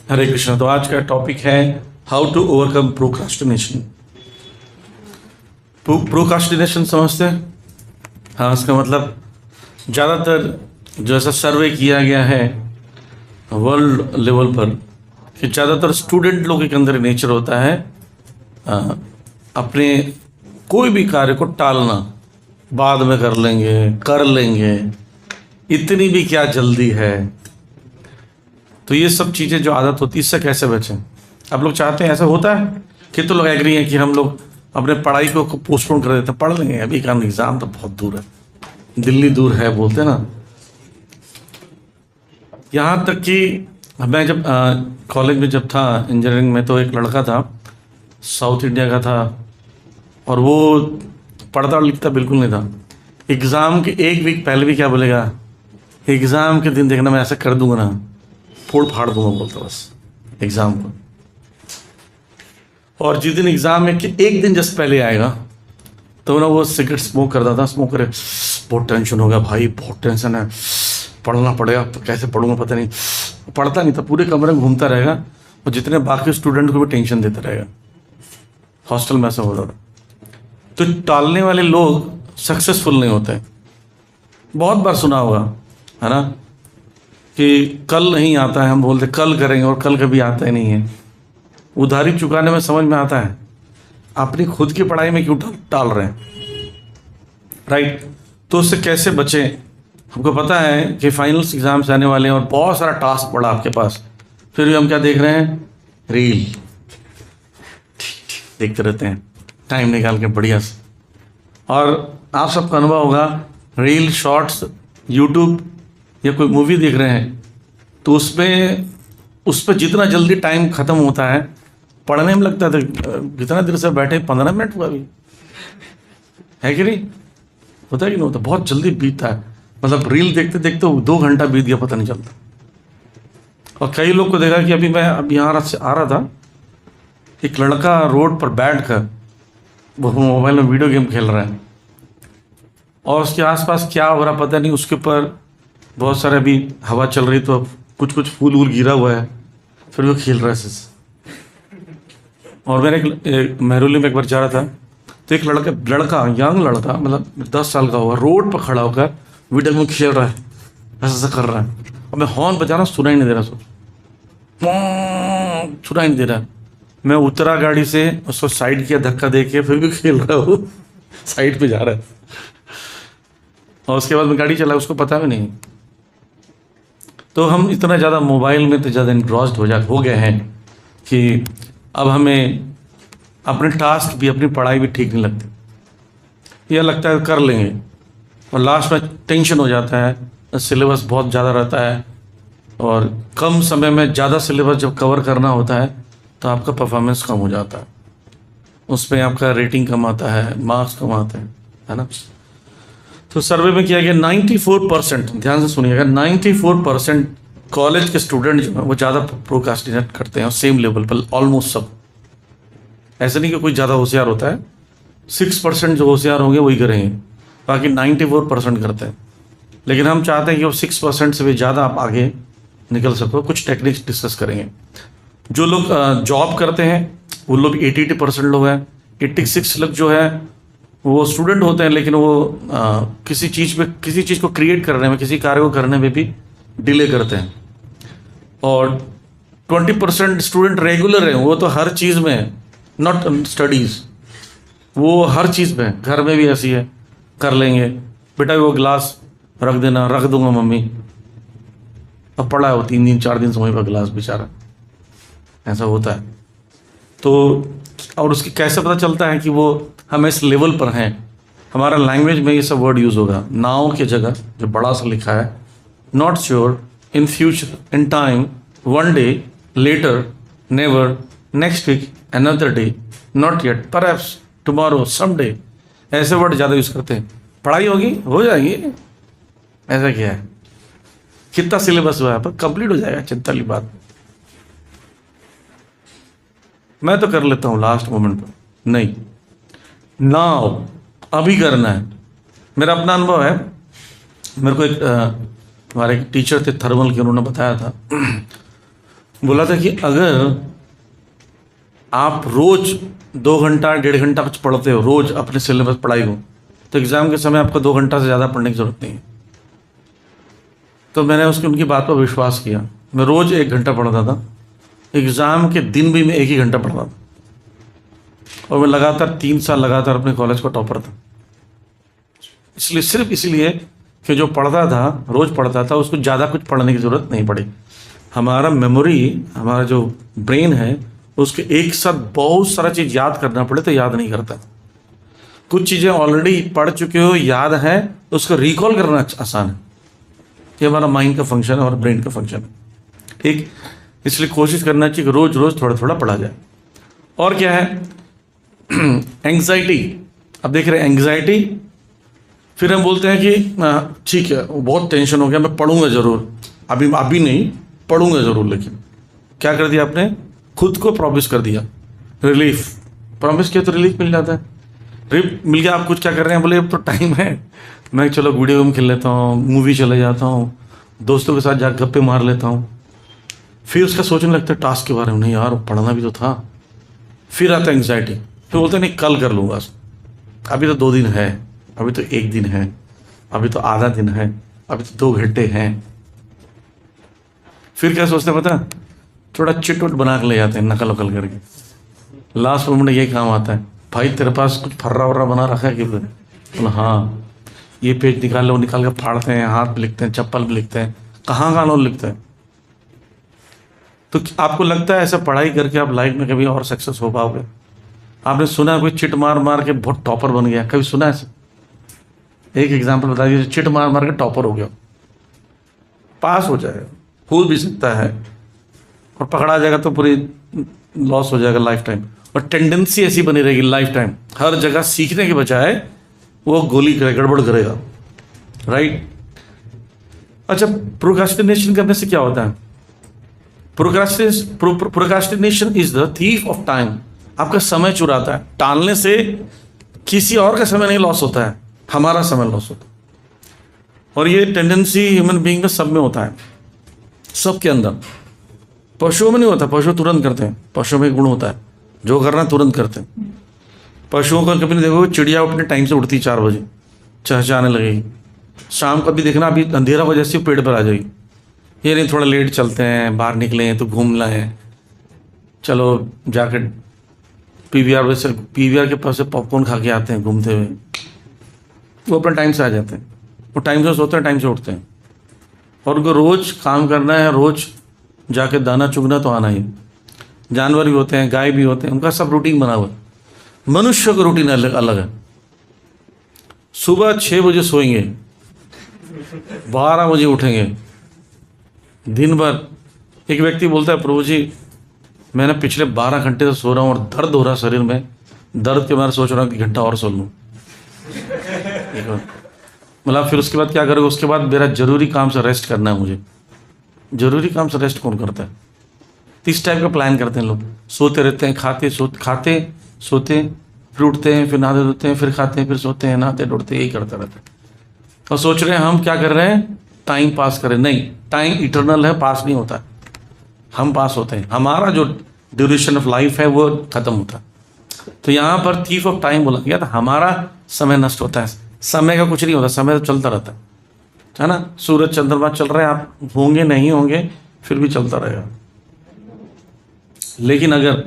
हरे कृष्णा। तो आज का टॉपिक है how to overcome procrastination. Procrastination समझते हैं? हाँ, इसका मतलब ज़्यादातर जो ऐसा सर्वे किया गया है वर्ल्ड लेवल पर कि ज़्यादातर स्टूडेंट लोगों के अंदर नेचर होता है अपने कोई भी कार्य को टालना, बाद में कर लेंगे, इतनी भी क्या जल्दी है। तो ये सब चीज़ें जो आदत होती है, इससे कैसे बचें? आप लोग चाहते हैं, ऐसा होता है कि तो लोग एग्री हैं कि हम लोग अपने पढ़ाई को पोस्टपोन कर देते हैं, पढ़ लेंगे, अभी का एग्ज़ाम तो बहुत दूर है, दिल्ली दूर है बोलते ना। यहाँ तक कि मैं जब कॉलेज में जब था इंजीनियरिंग में, तो एक लड़का था, साउथ इंडिया का था, और वो पढ़ता लिखता बिल्कुल नहीं था। एग्ज़ाम के एक वीक पहले भी क्या बोलेगा, एग्ज़ाम के दिन देखना मैं ऐसा कर दूंगा ना, फोड़ फाड़ दूंगा बोलता बस एग्ज़ाम को। और जिस दिन एग्ज़ाम में कि एक दिन जस्ट पहले आएगा तो ना वो सिगरेट स्मोक करता था, स्मोक करे, बहुत टेंशन हो गया भाई, बहुत टेंशन है, पढ़ना पड़ेगा, कैसे पढ़ूंगा पता नहीं। पढ़ता नहीं था, पूरे कमरे में घूमता रहेगा और जितने बाकी स्टूडेंट को भी टेंशन देता रहेगा। हॉस्टल में ऐसा होता था। तो टालने वाले लोग सक्सेसफुल नहीं होते। बहुत बार सुना होगा, है ना, कि कल नहीं आता है, हम बोलते कल करेंगे और कल कभी आता ही नहीं है। उधारी चुकाने में समझ में आता है, अपनी खुद की पढ़ाई में क्यों टाल रहे हैं, राइट? तो उससे कैसे बचें? हमको पता है कि फाइनल्स एग्जाम्स आने वाले हैं और बहुत सारा टास्क पड़ा आपके पास, फिर भी हम क्या देख रहे हैं? रील देखते रहते हैं टाइम निकाल के बढ़िया से। और आप सबका अनुभव होगा, रील, शॉर्ट्स, यूट्यूब या कोई मूवी देख रहे हैं तो उस पर जितना जल्दी टाइम ख़त्म होता है, पढ़ने में लगता है जितना देर से बैठे 15 मिनट हुआ अभी, है कि नहीं? होता है कि नहीं होता? बहुत जल्दी बीतता है, मतलब रील देखते देखते 2 घंटा बीत गया पता नहीं चलता। और कई लोग को देखा कि अभी मैं यहाँ से आ रहा था, एक लड़का रोड पर बैठ कर वो मोबाइल में वीडियो गेम खेल रहा है और उसके आसपास क्या हो रहा पता नहीं, उसके ऊपर बहुत सारे अभी हवा चल रही तो कुछ कुछ फूल वूल गिरा हुआ है, फिर वो खेल रहा है। और मैंने एक महरोली में एक बार जा रहा था तो एक लड़का यंग लड़का, मतलब 10 साल का होगा, रोड पर खड़ा होकर वीडियो गेम खेल रहा है, ऐसा कर रहा है। और मैं हॉर्न बजा रहा हूँ, सुनाई नहीं दे रहा, सुनाई नहीं दे रहा। मैं उतरा गाड़ी से, उसको साइड किया, धक्का दे के, फिर भी खेल रहा हूँ, साइड पे जा रहा है। और उसके बाद मैं गाड़ी चला, उसको पता भी नहीं। तो हम इतना ज़्यादा मोबाइल में तो ज़्यादा इन्ग्रॉस्ड हो गए हैं कि अब हमें अपने टास्क भी, अपनी पढ़ाई भी ठीक नहीं लगती। यह लगता है कर लेंगे और लास्ट में टेंशन हो जाता है, सिलेबस बहुत ज़्यादा रहता है और कम समय में ज़्यादा सिलेबस जब कवर करना होता है तो आपका परफॉर्मेंस कम हो जाता है, उसमें आपका रेटिंग कम आता है, मार्क्स कम आते हैं, है ना? तो सर्वे में किया गया 94%, ध्यान से सुनिएगा, 94% कॉलेज के स्टूडेंट जो हैं वो ज़्यादा प्रोक्रास्टिनेट करते हैं, सेम लेवल पर ऑलमोस्ट सब। ऐसा नहीं कि कोई ज़्यादा होशियार होता है, 6% जो होशियार होंगे वही करेंगे, बाकी 94% करते हैं। लेकिन हम चाहते हैं कि वो 6% से भी ज़्यादा आप आगे निकल सको। कुछ टेक्निक्स डिस्कस करेंगे। जो लोग जॉब करते हैं वो लोग 80% लोग हैं। 86 लोग जो है वो स्टूडेंट होते हैं, लेकिन वो किसी चीज़ को क्रिएट करने में, किसी कार्य को करने में भी डिले करते हैं। और 20% स्टूडेंट रेगुलर हैं, वो तो हर चीज़ में, नॉट स्टडीज़, वो हर चीज़ में, घर में भी ऐसी है, कर लेंगे, बेटा वो गिलास रख देना, रख दूंगा मम्मी, अब पड़ा है वो 3 दिन 4 दिन से वहीं पर गिलास बेचारा, ऐसा होता है। तो और उसकी कैसे पता चलता है कि वो हम इस लेवल पर हैं? हमारा लैंग्वेज में ये सब वर्ड यूज़ होगा, नाउ की जगह जो बड़ा सा लिखा है, not sure, in future, in time, one day, later, never, next week, another day, not yet, perhaps, tomorrow, someday, ऐसे वर्ड ज़्यादा यूज़ करते हैं। पढ़ाई होगी, हो जाएगी, ऐसा क्या है? कितना सिलेबस हुआ है पर कंप्लीट हो जाएगा, चिंता की बात। मैं तो कर लेता हूँ लास्ट मोमेंट पर, नहीं, नाउ, अभी करना है। मेरा अपना अनुभव है, मेरे को एक हमारे एक टीचर थे थर्मल के, उन्होंने बताया था बोला था कि अगर आप रोज 2 घंटा 1.5 घंटा कुछ पढ़ते हो रोज अपने सिलेबस पढ़ाई को, तो एग्जाम के समय आपको 2 घंटा से ज़्यादा पढ़ने की जरूरत नहीं है। तो मैंने उनकी बात पर विश्वास किया। मैं रोज 1 घंटा पढ़ता था, एग्जाम के दिन भी मैं 1 ही घंटा पढ़ता था, और मैं लगातार 3 साल लगातार अपने कॉलेज का टॉपर था। इसलिए सिर्फ इसलिए कि जो पढ़ता था, रोज पढ़ता था, उसको ज़्यादा कुछ पढ़ने की ज़रूरत नहीं पड़ी। हमारा मेमोरी, हमारा जो ब्रेन है, उसके एक साथ बहुत सारा चीज़ याद करना पड़े तो याद नहीं करता। कुछ चीज़ें ऑलरेडी पढ़ चुके हो, याद है, तो उसको रिकॉल करना आसान है। ये हमारा माइंड का फंक्शन है, हमारा ब्रेन का फंक्शन है, ठीक। इसलिए कोशिश करना चाहिए कि रोज रोज थोड़ा थोड़ा पढ़ा जाए। और क्या है, एंग्जाइटी। अब देख रहे हैं एंग्जाइटी, फिर हम बोलते हैं कि ठीक है बहुत टेंशन हो गया, मैं पढ़ूंगा ज़रूर, अभी नहीं, पढ़ूंगा ज़रूर। लेकिन क्या कर दिया आपने, खुद को प्रॉमिस कर दिया रिलीफ। प्रॉमिस किया तो रिलीफ मिल जाता है, रिलीफ मिल गया। आप कुछ क्या कर रहे हैं, बोले अब तो टाइम है, मैं चलो वीडियो गेम खेल लेता हूँ, मूवी चले जाता हूँ, दोस्तों के साथ जा गप्पे मार लेता हूँ। फिर उसका सोचने लगता है टास्क के बारे में, नहीं यार पढ़ना भी तो था। फिर आता है एंग्जाइटी, फिर बोलते हैं नहीं कल कर लूँगा, अभी तो 2 दिन है, अभी तो 1 दिन है, अभी तो आधा दिन है, अभी तो 2 घंटे हैं। फिर क्या सोचते हैं पता, थोड़ा चिटवट बना के ले जाते हैं नकल वकल करके। लास्ट मोमेंट यही काम आता है, भाई तेरे पास कुछ फर्रा वर्रा बना रखा है कि बोला हाँ, ये पेज निकाल लो, निकाल के फाड़ते हैं, हाथ पे लिखते हैं, चप्पल पे लिखते हैं, कहाँ लोग लिखते हैं। तो आपको लगता है ऐसा पढ़ाई करके आप लाइफ में कभी और सक्सेस हो पाओगे? आपने सुना कोई चिट मार मार के बहुत टॉपर बन गया, कभी सुना ऐसा? एक एग्जाम्पल बता दीजिए, चिट मार मार के टॉपर हो गया, पास हो जाएगा, हो भी सकता है, और पकड़ा जाएगा तो पूरी लॉस हो जाएगा लाइफ टाइम। और टेंडेंसी ऐसी बनी रहेगी लाइफ टाइम, हर जगह सीखने के बजाय वो गोली करे, गड़बड़ करेगा, राइट। अच्छा, प्रोक्रास्टिनेशन करने से क्या होता है? Procrastination is the thief of time. आपका समय चुराता है। टालने से किसी और का समय नहीं लॉस होता है, हमारा समय लॉस होता है। और ये टेंडेंसी ह्यूमन बीइंग में सब में होता है, सबके अंदर। पशुओं में नहीं होता, पशु तुरंत करते हैं, पशुओं में गुण होता है, जो करना तुरंत करते हैं। पशुओं को कभी नहीं देखोगे, चिड़िया अपने टाइम से उठती 4 बजे, चहचहाने लगेगी। शाम को भी देखना, अभी अंधेरा हो जैसे पेड़ पर आ जाएगी। ये नहीं थोड़ा लेट चलते हैं, बाहर निकले हैं तो घूम लाए, चलो जाकर पीवीआर के पास से पॉपकॉर्न खा के आते हैं घूमते हुए। वो अपने टाइम से आ जाते हैं, वो टाइम से सोते हैं, टाइम से उठते हैं। और उनको रोज़ काम करना है, रोज़ जाके दाना चुगना तो आना ही। जानवर भी होते हैं, गाय भी होते हैं, उनका सब रूटीन बना हुआ है। मनुष्य का रूटीन अलग अलग है। सुबह 6 बजे सोएंगे, 12 बजे उठेंगे, दिन भर। एक व्यक्ति बोलता है, प्रभु जी मैंने पिछले 12 घंटे से सो रहा हूँ और दर्द हो रहा शरीर में, दर्द के बारे सोच रहा हूँ कि घंटा और सो लूँ। मतलब फिर उसके बाद क्या करोगे? उसके बाद मेरा जरूरी काम से रेस्ट करना है मुझे। जरूरी काम से रेस्ट कौन करता है? इस टाइप का प्लान करते हैं लोग। सोते रहते हैं, खाते सोते, फिर उठते हैं, फिर नहाते धोते हैं, फिर खाते हैं, फिर सोते हैं, नहाते धोते, यही करते रहते हैं। और सोच रहे हैं हम क्या कर रहे हैं, टाइम पास करें। नहीं, टाइम इटर्नल है, पास नहीं होता। हम पास होते हैं, हमारा जो ड्यूरेशन ऑफ लाइफ है वो खत्म होता है। तो यहाँ पर थीफ ऑफ टाइम बोला गया था, हमारा समय नष्ट होता है। समय का कुछ नहीं होता, समय तो चलता रहता है ना। सूरज चंद्रमा चल रहे हैं, आप होंगे नहीं होंगे, फिर भी चलता रहेगा। लेकिन अगर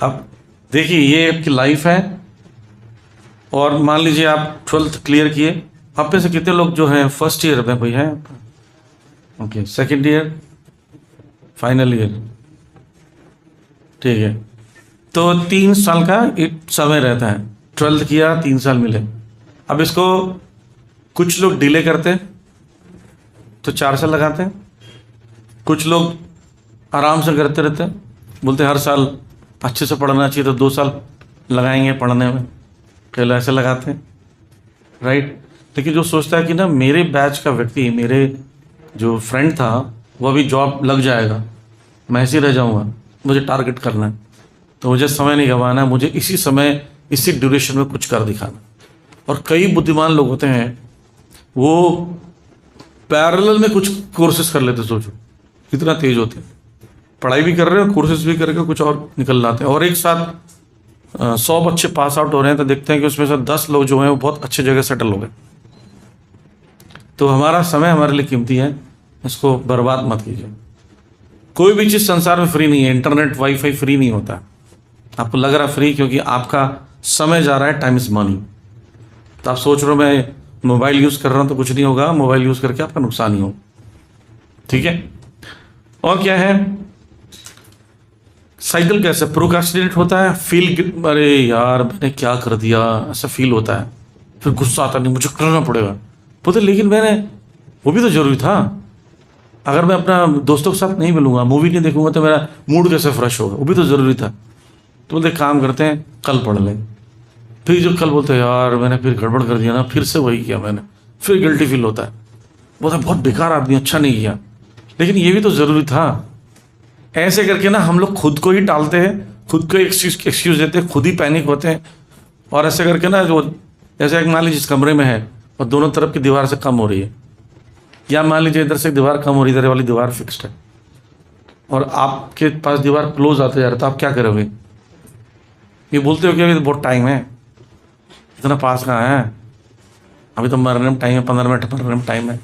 आप देखिए, ये आपकी लाइफ है, और मान लीजिए आप 12th क्लियर किए। आप में से कितने लोग जो हैं फर्स्ट ईयर में कोई है? Okay, second year, final year, ठीक है। तो 3 साल का एक समय रहता है। 12th किया, 3 साल मिले। अब इसको कुछ लोग डिले करते हैं तो 4 साल लगाते हैं, कुछ लोग आराम से करते रहते हैं, बोलते हैं हर साल अच्छे से पढ़ना चाहिए तो 2 साल लगाएंगे पढ़ने में, कई लोग ऐसे लगाते हैं, राइट। लेकिन जो सोचता है कि ना मेरे बैच का व्यक्ति, मेरे जो फ्रेंड था वो अभी जॉब लग जाएगा, मैं ऐसे ही रह जाऊँगा, मुझे टारगेट करना है, तो मुझे समय नहीं गंवाना है, मुझे इसी समय इसी ड्यूरेशन में कुछ कर दिखाना। और कई बुद्धिमान लोग होते हैं, वो पैरेलल में कुछ कोर्सेज कर लेते, सोचो कितना तेज होते हैं। पढ़ाई भी कर रहे हो, कोर्सेज भी करके कुछ और निकल लाते हैं, और एक साथ 100 बच्चे पास आउट हो रहे हैं तो देखते हैं कि उसमें से 10 लोग जो हैं वो बहुत अच्छी जगह सेटल हो गए। तो हमारा समय हमारे लिए कीमती है, इसको बर्बाद मत कीजिए। कोई भी चीज़ संसार में फ्री नहीं है, इंटरनेट वाईफाई फ्री नहीं होता। आपको लग रहा फ्री क्योंकि आपका समय जा रहा है, टाइम इज मनी। तो आप सोच रहे हो मैं मोबाइल यूज़ कर रहा हूँ तो कुछ नहीं होगा, मोबाइल यूज़ करके आपका नुकसान ही हो। ठीक है, और क्या है, साइकिल कैसे प्रोक्रास्टिनेट होता है, फील अरे यार मैंने क्या कर दिया ऐसा फील होता है, फिर गुस्सा आता नहीं मुझे करना पड़ेगा, बोलते लेकिन मैंने वो भी तो जरूरी था। अगर मैं अपना दोस्तों के साथ नहीं मिलूंगा, मूवी नहीं देखूंगा तो मेरा मूड कैसे फ्रेश होगा, वो भी तो ज़रूरी था। तो बोलते काम करते हैं कल पढ़ लें, फिर जो कल बोलते हैं यार मैंने फिर गड़बड़ कर दिया ना, फिर से वही किया मैंने, फिर गिल्टी फील होता है, बोलता बहुत बेकार आदमी, अच्छा नहीं किया, लेकिन ये भी तो ज़रूरी था। ऐसे करके ना हम लोग खुद को ही टालते हैं, खुद को एक्सक्यूज देते हैं, खुद ही पैनिक होते हैं। और ऐसे करके ना जो जैसे एक मान लीजिए जिस कमरे में है और दोनों तरफ की दीवार से कम हो रही है, या मान लीजिए इधर से दीवार कम हो रही है, इधर वाली दीवार फिक्स्ड है और आपके पास दीवार क्लोज आते जा रहा है, तो आप क्या करोगे? ये बोलते हो कि अभी तो बहुत टाइम है, इतना पास कहाँ है, अभी तो मरने में टाइम है, 15 मिनट मरने में टाइम है,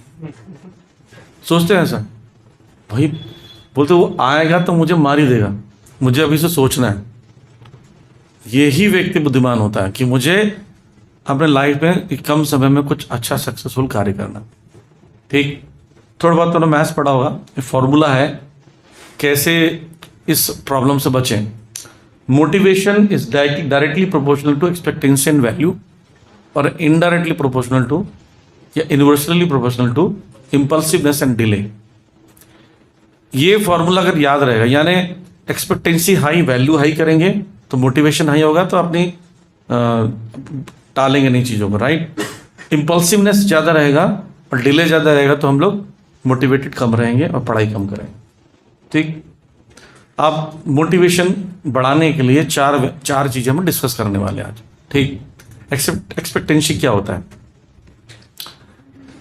सोचते हैं ऐसा। भाई बोलते वो आएगा तो मुझे मार ही देगा, मुझे अभी से सोचना है। यही व्यक्ति बुद्धिमान होता है कि मुझे अपने लाइफ में कम समय में कुछ अच्छा सक्सेसफुल कार्य करना। ठीक, थोड़ा बहुत तो मैथ्स पढ़ा होगा, ये फॉर्मूला है कैसे इस प्रॉब्लम से बचें। Motivation is directly proportional to expectancy and value, और इनडायरेक्टली प्रोपोर्शनल टू या inversely proportional to impulsiveness and delay. ये फॉर्मूला अगर याद रहेगा, यानी एक्सपेक्टेंसी हाई, वैल्यू हाई करेंगे तो मोटिवेशन हाई होगा, तो अपनी टालेंगे नहीं चीज़ों को, राइट। इम्पल्सिवनेस ज़्यादा रहेगा और डिले ज़्यादा रहेगा तो हम लोग मोटिवेटेड कम रहेंगे और पढ़ाई कम करेंगे। ठीक, अब मोटिवेशन बढ़ाने के लिए चार चीज़ें हम डिस्कस करने वाले हैं आज। ठीक, एक्सपेक्टेंसी क्या होता है?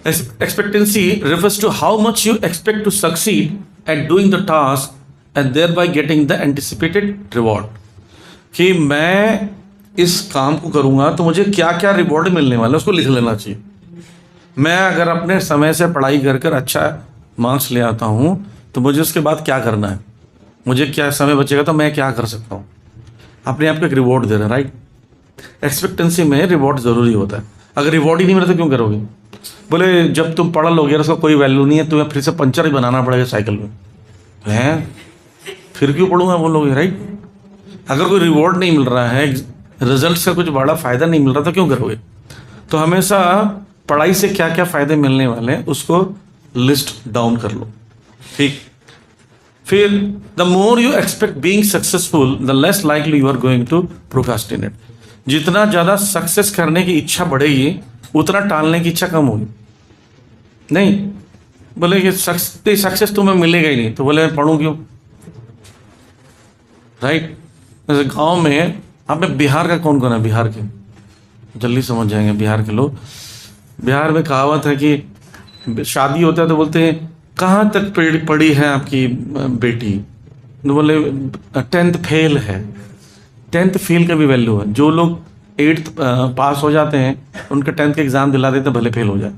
Expectancy refers to how much you expect to succeed at doing the task and thereby getting the anticipated reward. कि मैं इस काम को करूँगा तो मुझे क्या क्या रिवॉर्ड मिलने वाला है, उसको लिख लेना चाहिए। मैं अगर अपने समय से पढ़ाई कर कर अच्छा मार्क्स ले आता हूँ तो मुझे उसके बाद क्या करना है, मुझे क्या समय बचेगा तो मैं क्या कर सकता हूँ, अपने आप को एक रिवॉर्ड दे रहा है, राइट। एक्सपेक्टेंसी में रिवॉर्ड ज़रूरी होता है। अगर रिवॉर्ड ही नहीं मिला तो क्यों करोगे? बोले जब तुम पढ़ लोगे उसका कोई वैल्यू नहीं है, तुम्हें फिर से पंचर ही बनाना पड़ेगा साइकिल में, हैं फिर क्यों पढ़ूंगा बोलोगे, राइट। अगर कोई रिवॉर्ड नहीं मिल रहा है, रिजल्ट से कुछ बड़ा फ़ायदा नहीं मिल रहा तो क्यों करोगे? तो हमेशा पढ़ाई से क्या क्या फ़ायदे मिलने वाले हैं उसको लिस्ट डाउन कर लो। ठीक, फिर the more you expect being successful the less likely you are going to procrastinate. जितना ज़्यादा सक्सेस करने की इच्छा बढ़ेगी उतना टालने की इच्छा कम होगी। नहीं, बोले कि सक्सेस तुम्हें मिलेगा ही नहीं, तो बोले मैं पढ़ूँ क्यों, राइट। जैसे गांव में, आप में बिहार का कौन कौन है? बिहार के जल्दी समझ जाएंगे बिहार के लोग। बिहार में कहावत है कि शादी होता है तो बोलते हैं कहाँ तक पढ़ी है आपकी बेटी, तो बोले 10th फेल है। 10th फेल का भी वैल्यू है। जो लोग 8th पास हो जाते हैं उनके 10th के एग्ज़ाम दिला देते भले फेल हो जाए,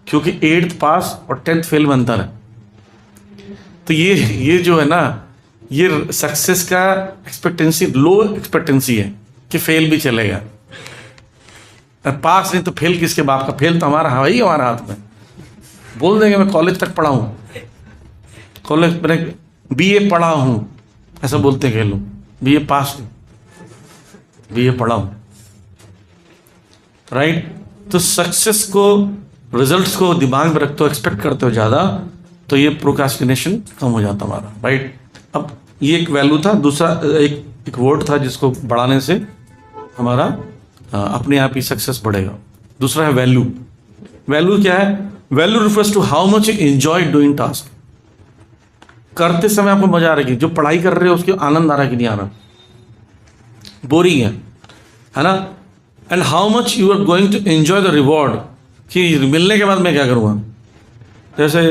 क्योंकि 8th पास और 10th फेल में अंतर है। तो ये जो है ना, ये सक्सेस का एक्सपेक्टेंसी लो एक्सपेक्टेंसी है कि फेल भी चलेगा। पास नहीं तो फेल किसके बाप का, फेल तो हमारा है ही, हमारा हाथ में। बोल देंगे मैं कॉलेज तक पढ़ा हूँ, कॉलेज मैंने BA पढ़ा हूँ, ऐसा बोलते हैं लोग। BA पास, BA पढ़ा हूँ, राइट। तो सक्सेस को, रिजल्ट्स को दिमाग में रखते हो, एक्सपेक्ट करते हो ज़्यादा, तो ये प्रोक्रास्टिनेशन कम हो जाता हमारा, राइट। अब ये एक वैल्यू था। दूसरा एक वर्ड था जिसको बढ़ाने से हमारा अपने आप ही सक्सेस बढ़ेगा। दूसरा है वैल्यू। वैल्यू क्या है? Value refers to how much you enjoy doing task. करते समय आपको मजा आ रहा है, जो पढ़ाई कर रहे हो उसके आनंद आ रहा है कि नहीं आ रहा, बोरिंग है ना। And how much you are going to enjoy the reward, कि मिलने के बाद मैं क्या करूँगा। जैसे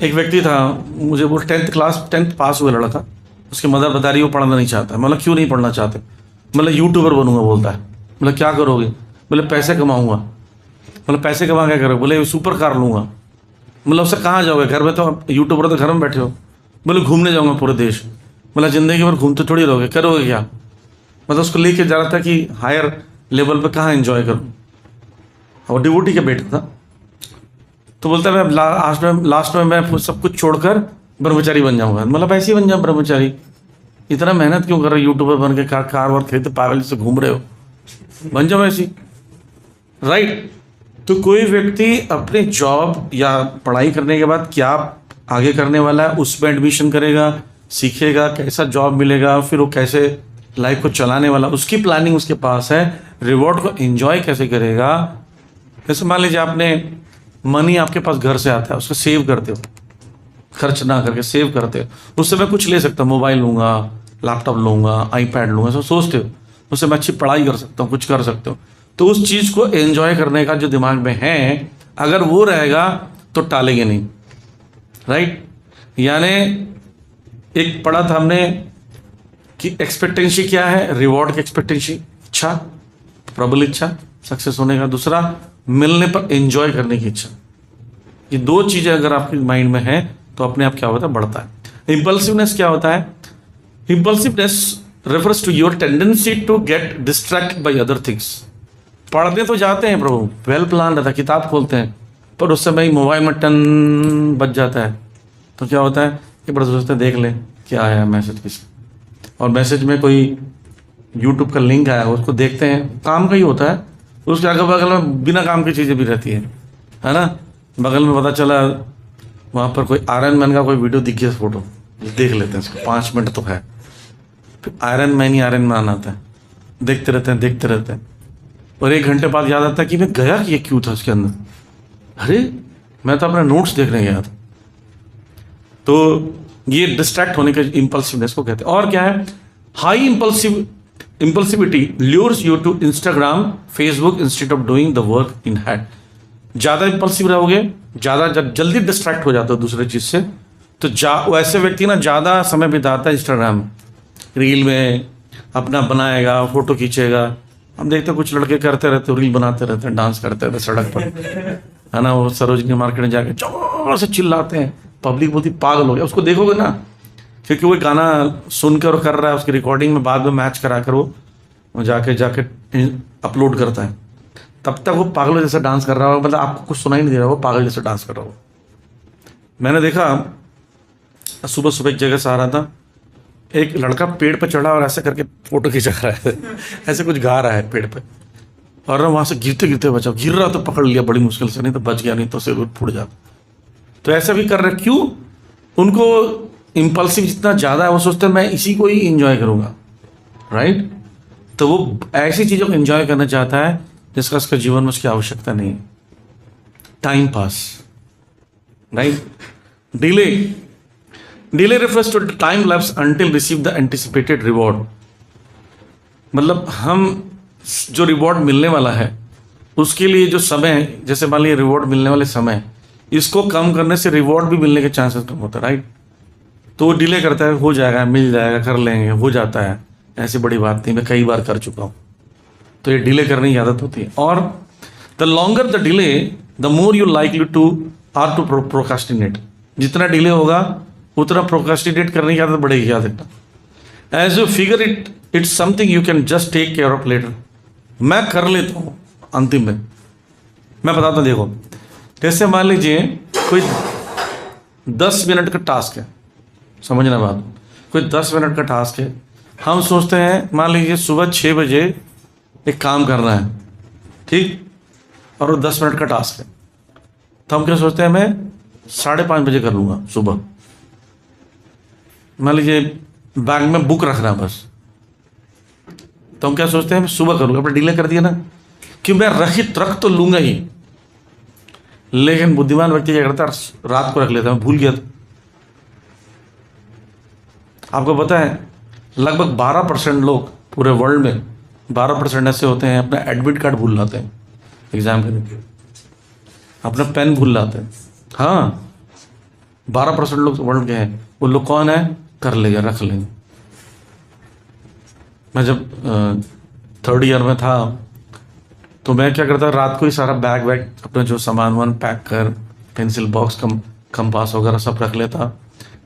एक व्यक्ति था, मुझे वो 10th पास हुआ लड़का, उसकी मदर बता रही वो पढ़ना नहीं चाहता। मतलब क्यों नहीं पढ़ना चाहते? मतलब यूट्यूबर बनूंगा बोलता है। मतलब क्या करोगे? बोले पैसे कमाऊंगा। मतलब पैसे कमा क्या करोगे? बोले सुपर कार लूंगा। मतलब उससे कहाँ जाओगे? घर में तो यूट्यूबर तो घर में बैठे हो। बोले घूमने जाऊंगा पूरे देश। मतलब जिंदगी भर घूमते थोड़ी रहोगे, करोगे क्या? मतलब उसको लेके जा रहा था कि हायर लेवल पे कहाँ एंजॉय करूँ। और डिवोटी का बेटा था, तो बोलता है मैं लास्ट में मैं सब कुछ छोड़कर ब्रह्मचारी बन जाऊंगा। मतलब ऐसे ही बन जाऊँ ब्रह्मचारी, इतना मेहनत क्यों कर रहे हो? यूट्यूबर बन के कार वार खरीदते पागल से घूम रहे हो, बन जाओ ऐसी। राइट। तो कोई व्यक्ति अपने जॉब या पढ़ाई करने के बाद क्या आगे करने वाला है, उसमें एडमिशन करेगा, सीखेगा कैसा जॉब मिलेगा, फिर वो कैसे लाइफ को चलाने वाला, उसकी प्लानिंग उसके पास है। रिवॉर्ड को एंजॉय कैसे करेगा? जैसे मान लीजिए आपने मनी आपके पास घर से आता है, उसको सेव करते हो, खर्च ना करके सेव करते हो। उससे मैं कुछ ले सकता हूँ, मोबाइल लूंगा, लैपटॉप लूंगा, आईपैड लूंगा, सब सोचते हो। उससे मैं अच्छी पढ़ाई कर सकता हूँ, कुछ कर सकते हो। तो उस चीज़ को एंजॉय करने का जो दिमाग में है, अगर वो रहेगा तो टालेंगे नहीं। राइट। यानी एक पढ़ा था हमने कि एक्सपेक्टेंसी क्या है? रिवॉर्ड की एक्सपेक्टेंसी, इच्छा, प्रबल इच्छा सक्सेस होने का। दूसरा मिलने पर एंजॉय करने की इच्छा। ये दो चीजें अगर आपके माइंड में है तो अपने आप क्या होता है? बढ़ता है। इंपल्सिवनेस क्या होता है? Impulsiveness refers to your tendency to get distracted by other things. पढ़ने तो जाते हैं प्रभु, वेल प्लान रहता है, किताब खोलते हैं, पर उस समय मोबाइल में टन बज जाता है। तो क्या होता है? ये बड़ा सोचते हैं देख ले क्या आया मैसेज किसी, और मैसेज में कोई यूट्यूब का लिंक आया, उसको देखते हैं, काम का ही होता है। उसके अगल बगल में बिना काम की चीज़ें भी रहती है ना। बगल में पता चला वहाँ पर कोई आयरन मैन का कोई वीडियो दिख गया, फोटो देख लेते हैं उसको, 5 मिनट तो है। फिर आयरन मैन आता है, देखते रहते हैं, और 1 घंटे बाद याद आता है कि मैं गया कि ये क्यों था उसके अंदर। अरे मैं तो अपना नोट्स देखने गया था। तो ये डिस्ट्रैक्ट होने के इंपल्सिवनेस को कहते हैं। और क्या है? High impulsivity lures you to Instagram, Facebook instead of doing the work in hand. ज़्यादा इंपल्सिव रहोगे, ज़्यादा जल्दी डिस्ट्रैक्ट हो जाते हो दूसरे चीज़ से, तो वैसे व्यक्ति ना ज़्यादा समय बिताता है इंस्टाग्राम रील में, अपना बनाएगा, फोटो खींचेगा। हम देखते हैं कुछ लड़के करते रहते, रील बनाते रहते हैं, डांस करते रहते सड़क पर, है ना। वो सरोजनी मार्केट में जाके जोर से चिल्लाते हैं, पब्लिक बोलती पागल हो गया। उसको देखोगे ना, क्योंकि वो गाना सुनकर कर रहा है, उसकी रिकॉर्डिंग में बाद में मैच करा कर वो जाके अपलोड करता है, तब तक वो पागल जैसा डांस कर रहा हो। मतलब आपको कुछ सुनाई नहीं दे रहा, वो पागल जैसा डांस कर रहा हो। मैंने देखा सुबह सुबह एक जगह से आ रहा था, एक लड़का पेड़ पर चढ़ा और ऐसे करके फोटो खींचा रहा है ऐसे कुछ गा रहा है पेड़ पे, और वहाँ से गिरते गिरते बचा। गिर रहा तो पकड़ लिया बड़ी मुश्किल से, नहीं तो बच गया, नहीं तो सिर फूट जाता। तो ऐसा भी कर रहे। क्यों? उनको इम्पल्सिव जितना ज़्यादा है, वो सोचते हैं मैं इसी को ही इंजॉय करूँगा। राइट। तो वो ऐसी चीज़ों को इंजॉय करना चाहता है जिसका उसके जीवन में उसकी आवश्यकता नहीं है। Time pass. Right. Delay refers to time lapse until receive the anticipated reward। मतलब हम जो रिवॉर्ड मिलने वाला है उसके लिए जो समय है, जैसे मान लीजिए रिवॉर्ड मिलने वाले समय, इसको कम करने से रिवॉर्ड भी मिलने के चांसेस कम होता है। राइट। तो वो डिले करता है, हो जाएगा, मिल जाएगा, कर लेंगे, हो जाता है, ऐसी बड़ी बात नहीं, मैं कई बार कर चुका हूँ। तो ये डिले करने की आदत होती है। और the longer the delay the more you likely to procrastinate. जितना डिले होगा उतना प्रोकास्टिनेट करने की आदत बढ़ेगी। याद रखना, as you figure it's something you can just take care of later. मैं कर लेता हूँ अंतिम में। मैं बताता हूँ, देखो, जैसे मान लीजिए कोई 10 मिनट का टास्क है, समझना बात, कोई 10 मिनट का टास्क है। हम सोचते हैं मान लीजिए सुबह 6 बजे एक काम करना है, ठीक, और वो 10 मिनट का टास्क है। तो हम क्या सोचते हैं, मैं 5:30 बजे कर लूँगा सुबह। मान लीजिए बैग में बुक रखना है बस, तो हम क्या सोचते हैं, मैं सुबह करूँगा। अपने डिले कर दिया ना, कि मैं रख तो लूँगा ही। लेकिन बुद्धिमान व्यक्ति क्या करता है, रात को रख लेता है, मैं भूल गया था। आपको पता है लगभग 12% लोग पूरे वर्ल्ड में 12% ऐसे होते हैं अपना एडमिट कार्ड भूल लाते हैं एग्जाम के दिन, अपना पेन भूल लाते हैं। हाँ, 12% लोग वर्ल्ड के हैं, वो लोग कौन है, कर लेंगे, रख लेंगे। मैं जब 3rd ईयर में था तो मैं क्या करता, रात को ही सारा बैग वैग अपना जो सामान वान पैक कर, पेंसिल बॉक्स कंपास वगैरह सब रख लेता,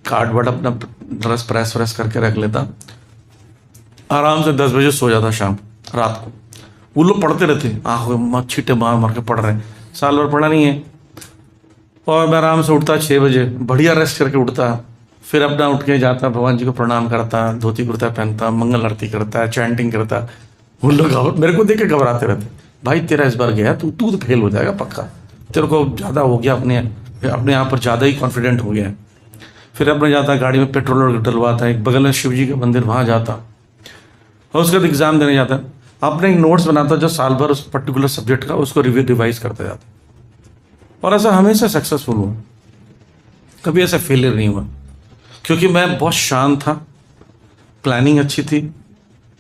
कार्ड वर्ड अपना ड्रेस प्रेस व्रेस करके रख लेता, आराम से 10 बजे सो जाता शाम रात को। वो लोग पढ़ते रहते, आंखों में छींटे मार मार के पढ़ रहे हैं, साल भर पढ़ा नहीं है। और मैं आराम से उठता 6 बजे, बढ़िया रेस्ट करके उठता, फिर अपना उठ के जाता, भगवान जी को प्रणाम करता, धोती कुर्ता पहनता, मंगल आरती करता, चैंटिंग करता। वो लोग मेरे को देख के घबराते रहते, भाई तेरा इस बार गया तू तो फेल हो जाएगा पक्का, तेरे को ज़्यादा हो गया, अपने आप पर ज़्यादा ही कॉन्फिडेंट हो गया है। फिर अपने जाता, गाड़ी में पेट्रोल डलवाता, एक बगल में शिव जी का मंदिर, वहाँ जाता, और उसके बाद एग्ज़ाम देने जाता। अपने एक नोट्स बनाता जो साल भर उस पर्टिकुलर सब्जेक्ट का, उसको रिवाइज करते जाता, और ऐसा हमेशा सक्सेसफुल हुआ, कभी ऐसा फेलियर नहीं हुआ, क्योंकि मैं बहुत शांत था, प्लानिंग अच्छी थी।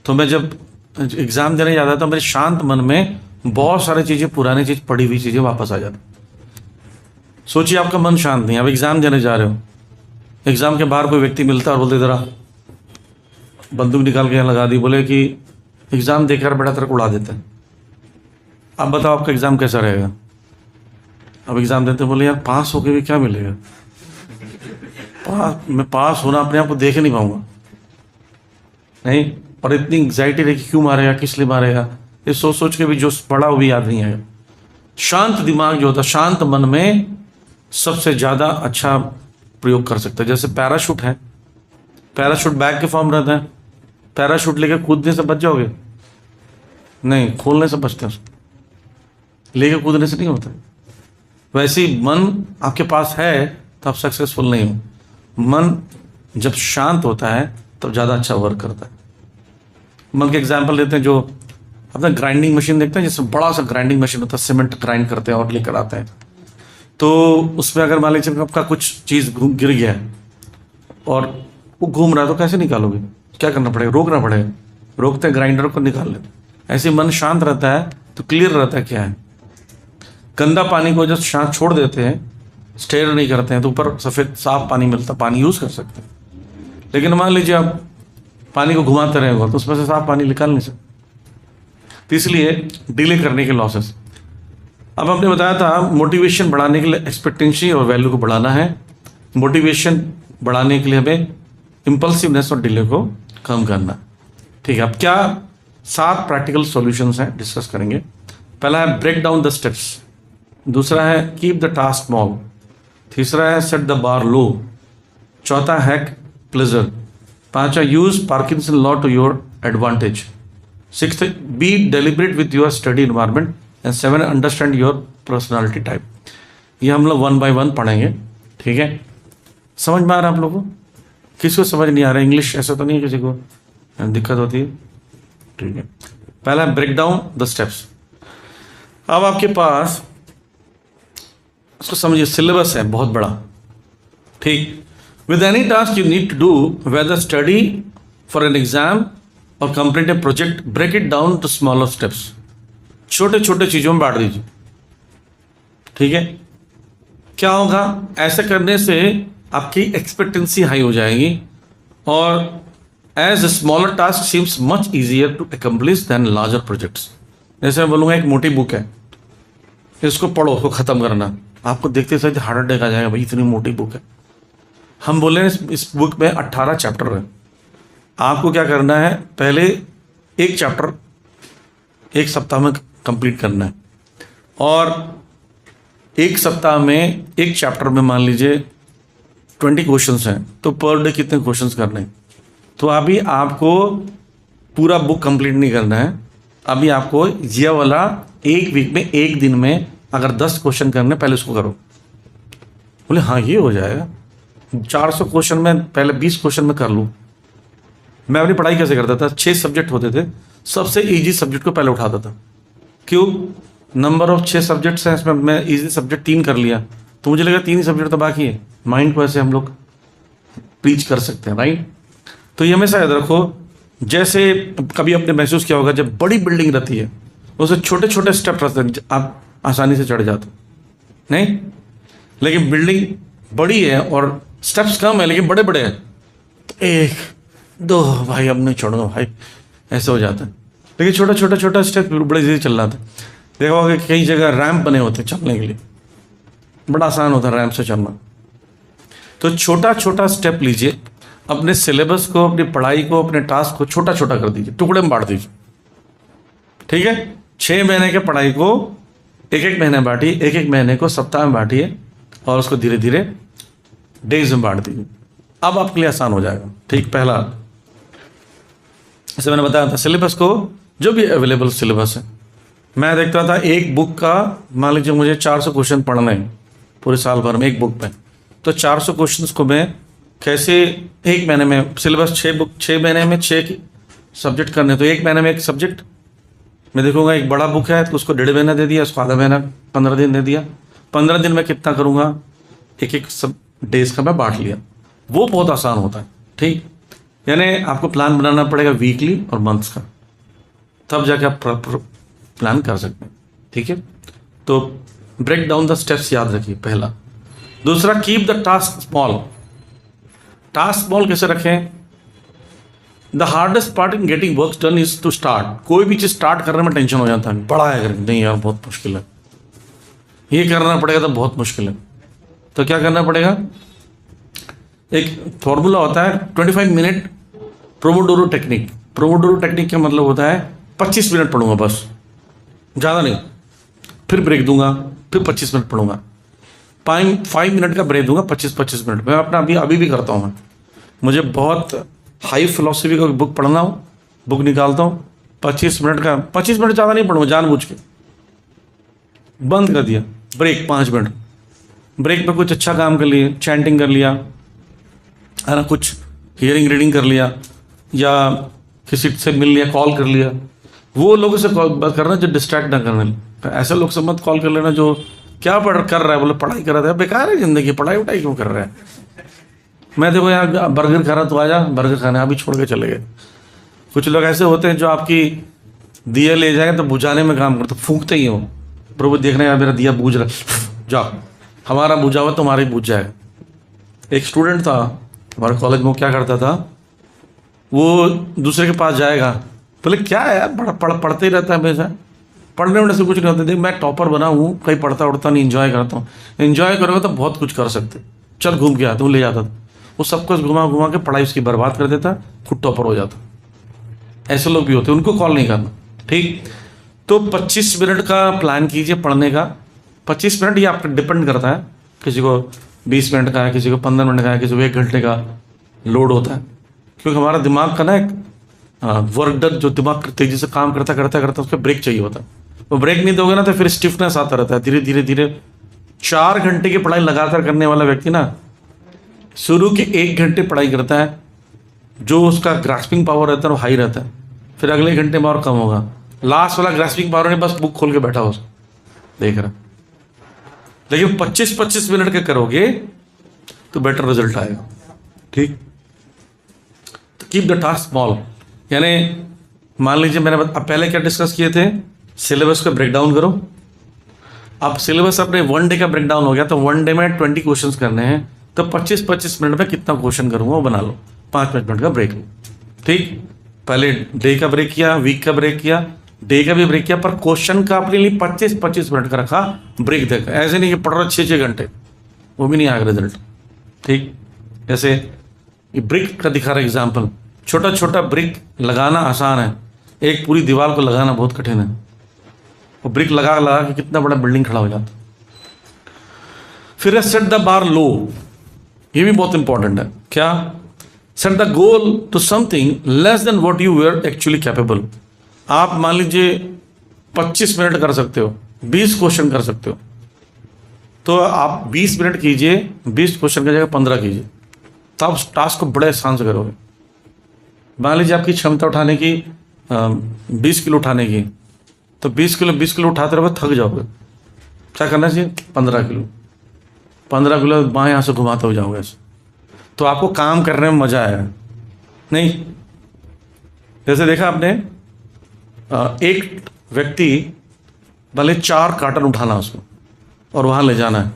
तो मैं जब एग्ज़ाम देने जाता था, मेरे शांत मन में बहुत सारी चीज़ें, पुरानी चीज़, पढ़ी हुई चीज़ें वापस आ जाती। सोचिए आपका मन शांत नहीं, आप एग्ज़ाम देने जा रहे हो, एग्ज़ाम के बाहर कोई व्यक्ति मिलता और बोलते ज़रा बंदूक निकाल के यहाँ लगा दी, बोले कि एग्ज़ाम देकर बड़ा तेरे को उड़ा देते हैं, अब बताओ आपका एग्ज़ाम कैसा रहेगा। अब एग्ज़ाम देते बोले यार पास होके भी क्या मिलेगा, मैं पास होना अपने आप को देख नहीं पाऊंगा, नहीं, और इतनी एंग्जाइटी रही कि क्यों मारेगा, किस लिए मारेगा, ये सोच सोच के भी जो पढ़ा वो भी याद नहीं आएगा। शांत दिमाग जो होता है, शांत मन में सबसे ज़्यादा अच्छा प्रयोग कर सकता है। जैसे पैराशूट है, पैराशूट बैग के फॉर्म रहता है, पैराशूट लेके कूदने से बच जाओगे, नहीं, खोलने से बचते हैं, उसको लेके कूदने से नहीं होता। वैसे ही मन आपके पास है तो आप सक्सेसफुल नहीं हो। मन जब शांत होता है तब ज़्यादा अच्छा वर्क करता है। मन के एग्जाम्पल लेते हैं, जो अपना ग्राइंडिंग मशीन देखते हैं, जिसमें बड़ा सा ग्राइंडिंग मशीन होता है, सीमेंट ग्राइंड करते हैं और लेकर आते हैं। तो उसमें अगर मान लीजिए आपका कुछ चीज़ गिर गया है और वो घूम रहा है, तो कैसे निकालोगे, क्या करना पड़ेगा, रोकना पड़ेगा, रोकते हैं, ग्राइंडर को निकाल लेते। ऐसे मन शांत रहता है तो क्लियर रहता है क्या है। गंदा पानी को जब शांत छोड़ देते हैं, स्टेयर नहीं करते हैं, तो ऊपर सफ़ेद साफ पानी मिलता, पानी यूज़ कर सकते हैं। लेकिन मान लीजिए आप पानी को घुमाते रहेंगे तो उसमें से साफ पानी निकाल नहीं सकते। तो इसलिए डिले करने के लॉसेस। अब आपने बताया था मोटिवेशन बढ़ाने के लिए एक्सपेक्टेंसी और वैल्यू को बढ़ाना है। मोटिवेशन बढ़ाने के लिए हमें इम्पल्सिवनेस और डिले को कम करना। ठीक है, अब क्या 7 प्रैक्टिकल सॉल्यूशंस हैं, डिस्कस करेंगे। पहला है ब्रेक डाउन द स्टेप्स, दूसरा है कीप द टास्क स्मॉल, तीसरा है सेट द बार लो, चौथा है प्लेजर, पांचवा use Parkinson law to your advantage, 6th be deliberate with your study environment, and 7 understand your personality type. ये हम लोग 1 by 1 पढ़ेंगे। ठीक है, समझ में आ रहा है आप लोगों को? किसको समझ नहीं आ रहा है? इंग्लिश ऐसा तो नहीं है किसी को दिक्कत होती है? ठीक है, पहला ब्रेक डाउन द स्टेप्स। अब आपके पास इसको समझिए, सिलेबस है बहुत बड़ा। ठीक, with any task you need to do, whether study for an exam और complete a project, break it down to smaller steps. छोटे छोटे चीज़ों में बांट दीजिए। ठीक है, क्या होगा, ऐसे करने से आपकी एक्सपेक्टेंसी हाई हो जाएगी, और as smaller task seems much easier to accomplish than larger projects. जैसे मैं बोलूँगा एक मोटी बुक है, इसको पढ़ो, उसको ख़त्म करना, आपको देखते सही हार्ट अटैक आ जाएगा, भाई इतनी मोटी बुक है। हम बोले इस बुक में 18 चैप्टर है, आपको क्या करना है, पहले एक चैप्टर 1 सप्ताह में कंप्लीट करना है, और 1 सप्ताह में एक चैप्टर में मान लीजिए 20 क्वेश्चंस हैं, तो पर डे कितने क्वेश्चंस करने हैं। तो अभी आपको पूरा बुक कंप्लीट नहीं करना है, अभी आपको ये वाला एक वीक में, एक दिन में अगर 10 क्वेश्चन करने, पहले उसको करो। बोले हाँ ये हो जाएगा, 400 क्वेश्चन में पहले 20 क्वेश्चन में कर लूँ। मैं अपनी पढ़ाई कैसे करता था, 6 सब्जेक्ट होते थे, सबसे ईजी सब्जेक्ट को पहले उठाता था। क्यों, नंबर ऑफ 6 सब्जेक्ट्स हैं, इसमें मैं ईजी सब्जेक्ट 3 कर लिया, तो मुझे लगा 3 ही सब्जेक्ट तो बाकी है। माइंड को ऐसे हम लोग प्रीच कर सकते हैं, राइट। तो ये हमेशा याद रखो, जैसे कभी आपने महसूस किया होगा, जब बड़ी बिल्डिंग रहती है उसमें छोटे छोटे स्टेप रहते हैं, आप आसानी से चढ़ जाते नहीं, लेकिन बिल्डिंग बड़ी है और स्टेप्स कम है लेकिन बड़े बड़े हैं, तो 1 2 भाई अब नहीं छोड़ूंगा भाई, ऐसे हो जाता है। लेकिन छोटा छोटा छोटा स्टेप बड़े धीरे चल रहा था। देखा होगा कि कई जगह रैंप बने होते हैं चलने के लिए, बड़ा आसान होता है रैंप से चलना। तो छोटा छोटा स्टेप लीजिए, अपने सिलेबस को, अपनी पढ़ाई को, अपने टास्क को छोटा छोटा कर दीजिए, टुकड़े में बांट दीजिए। ठीक है, 6 महीने के पढ़ाई को 1-1 महीने बांटिए, 1-1 महीने को सप्ताह में बांटिए और उसको धीरे धीरे डेज में बांट दीजिए। अब आपके लिए आसान हो जाएगा। ठीक, पहला जैसे मैंने बताया था, सिलेबस को, जो भी अवेलेबल सिलेबस है, मैं देखता था एक बुक का, मान लीजिए मुझे 400 क्वेश्चन पढ़ने हैं पूरे साल भर में एक बुक पे, तो 400 क्वेश्चंस को मैं कैसे 1 महीने में, सिलेबस 6 महीने में 6 सब्जेक्ट करने, तो 1 महीने में 1 सब्जेक्ट मैं देखूंगा। एक बड़ा बुक है तो उसको 1.5 महीना दे दिया, उसको आधा महीना 15 दिन दे दिया। 15 दिन में कितना करूंगा, 1-1 सब डेज का मैं बांट लिया। वो बहुत आसान होता है। ठीक, यानी आपको प्लान बनाना पड़ेगा वीकली और मंथ्स का, तब जाके आप प्रॉपर प्लान कर सकते हैं। ठीक है, तो ब्रेक डाउन द स्टेप्स याद रखिए, पहला। दूसरा, keep the task small. Task small कैसे रखें? The hardest part in getting work done is to start. कोई भी चीज स्टार्ट करने में टेंशन हो जाता है, बड़ा है करके, नहीं यार बहुत मुश्किल है, ये करना पड़ेगा तो बहुत मुश्किल है। तो क्या करना पड़ेगा? एक फॉर्मूला होता है 25 minute pomodoro technique. Pomodoro technique का मतलब होता है 25 मिनट पढ़ूंगा बस, ज़्यादा नहीं, फिर ब्रेक दूंगा, फिर 25 मिनट पढ़ूंगा, 5 मिनट का ब्रेक दूंगा, 25 मिनट। मैं अपना अभी भी करता हूँ। मैं, मुझे बहुत हाई फिलोसफी का बुक पढ़ना हो, बुक निकालता हूँ, 25 मिनट का, 25 मिनट ज़्यादा नहीं पढ़ूंगा, जानबूझ के बंद कर दिया, ब्रेक 5 मिनट, ब्रेक में कुछ अच्छा काम कर लिया, चैंटिंग कर लिया है ना, कुछ हियरिंग रीडिंग कर लिया, या किसी से मिल लिया, कॉल कर लिया। वो लोगों से कॉल बात करना जो डिस्ट्रैक्ट ना करने, ऐसे लोग से मत कॉल कर लेना जो क्या कर रहा है, बोले पढ़ाई कर रहा था, बेकार है जिंदगी, पढ़ाई उठाई क्यों कर रहा है। मैं देखो यहाँ बर्गर खा रहा, तो आजा बर्गर खाने, अभी छोड़ के चले गए। कुछ लोग ऐसे होते हैं जो आपकी दिया ले जाए तो बुझाने में काम करते, फूंकते ही हो, प्रभु देखना यार मेरा दिया बूझ रहा, जाओ, हमारा बुझा हुआ तुम्हारा ही बुझ जाएगा। एक स्टूडेंट था हमारे कॉलेज में, वो क्या करता था, वो दूसरे के पास जाएगा, बोले क्या है यार पढ़ते ही रहता है, हमेशा पढ़ने वढ़ने से कुछ नहीं होता। देख मैं टॉपर बना हूँ, कहीं पढ़ता उड़ता नहीं, इन्जॉय करता हूँ। इन्जॉय करोगे तो बहुत कुछ कर सकते, चल घूम के आता हूँ, ले जाता था। वो सब कुछ घुमा घुमा के पढ़ाई उसकी बर्बाद कर देता, खुद टॉपर हो जाता। ऐसे लोग भी होते हैं, उनको कॉल नहीं करना। ठीक, तो 25 मिनट का प्लान कीजिए पढ़ने का। 25 मिनट ये आप डिपेंड करता है, किसी को 20 मिनट का है, किसी को 15 मिनट का है, किसी को 1 घंटे का लोड होता है। क्योंकि हमारा दिमाग का ना एक वर्क डन, जो दिमाग तेजी से काम करता करता करता उसका ब्रेक चाहिए होता है। वो ब्रेक नहीं दोगे ना तो फिर स्टिफनेस आता रहता है, धीरे धीरे धीरे। 4 घंटे की पढ़ाई लगातार करने वाला व्यक्ति ना, शुरू के 1 घंटे पढ़ाई करता है, जो उसका ग्रास्पिंग पावर रहता है वो हाई रहता है, फिर अगले घंटे में और कम होगा। लास्ट वाला ग्रास्पिंग पावर नहीं, बस बुक खोल के बैठा हो देख रहा। लेकिन 25-25 मिनट के करोगे तो बेटर रिजल्ट आएगा। ठीक, तो कीप द टास्क स्मॉल। यानी मान लीजिए मैंने अब पहले क्या डिस्कस किए थे, सिलेबस को ब्रेक डाउन करो। अब सिलेबस अपने 1 डे का ब्रेक डाउन हो गया, तो 1 डे में 20 क्वेश्चंस करने हैं, तो 25-25 मिनट में कितना क्वेश्चन करूंगा वो बना लो, 5-5 मिनट का ब्रेक लो। ठीक, पहले डे का ब्रेक किया, वीक का ब्रेक किया, डे का भी ब्रेक किया, पर क्वेश्चन का अपने लिए 25-25 मिनट का रखा ब्रेक देकर। ऐसे नहीं कि पढ़ रहा 6-6 घंटे, वो भी नहीं आएगा रिजल्ट। ठीक, जैसे ब्रिक का दिखा रहा एग्जाम्पल, छोटा छोटा ब्रिक लगाना आसान है, एक पूरी दीवार को लगाना बहुत कठिन है। वो ब्रिक लगा लगा के कितना बड़ा बिल्डिंग खड़ा हो जाता। फिर सेट द बार लो, ये भी बहुत इंपॉर्टेंट है। क्या? Set the goal to something less than what you were actually capable. आप मान लीजिए 25 मिनट कर सकते हो, 20 क्वेश्चन कर सकते हो, तो आप 20 मिनट कीजिए, 20 क्वेश्चन की जगह 15 कीजिए, तब उस टास्क को बड़े आसान से करोगे। मान लीजिए आपकी क्षमता उठाने की 20 किलो उठाने की, तो 20 किलो उठाते रहोगे थक जाओगे। क्या करना चाहिए? 15 किलो बाएं यहाँ से घुमाते हो जाओगे ऐसे, तो आपको काम करने में मजा आएगा। नहीं, जैसे देखा आपने, एक व्यक्ति भले 4 कार्टन उठाना उसको और वहाँ ले जाना है,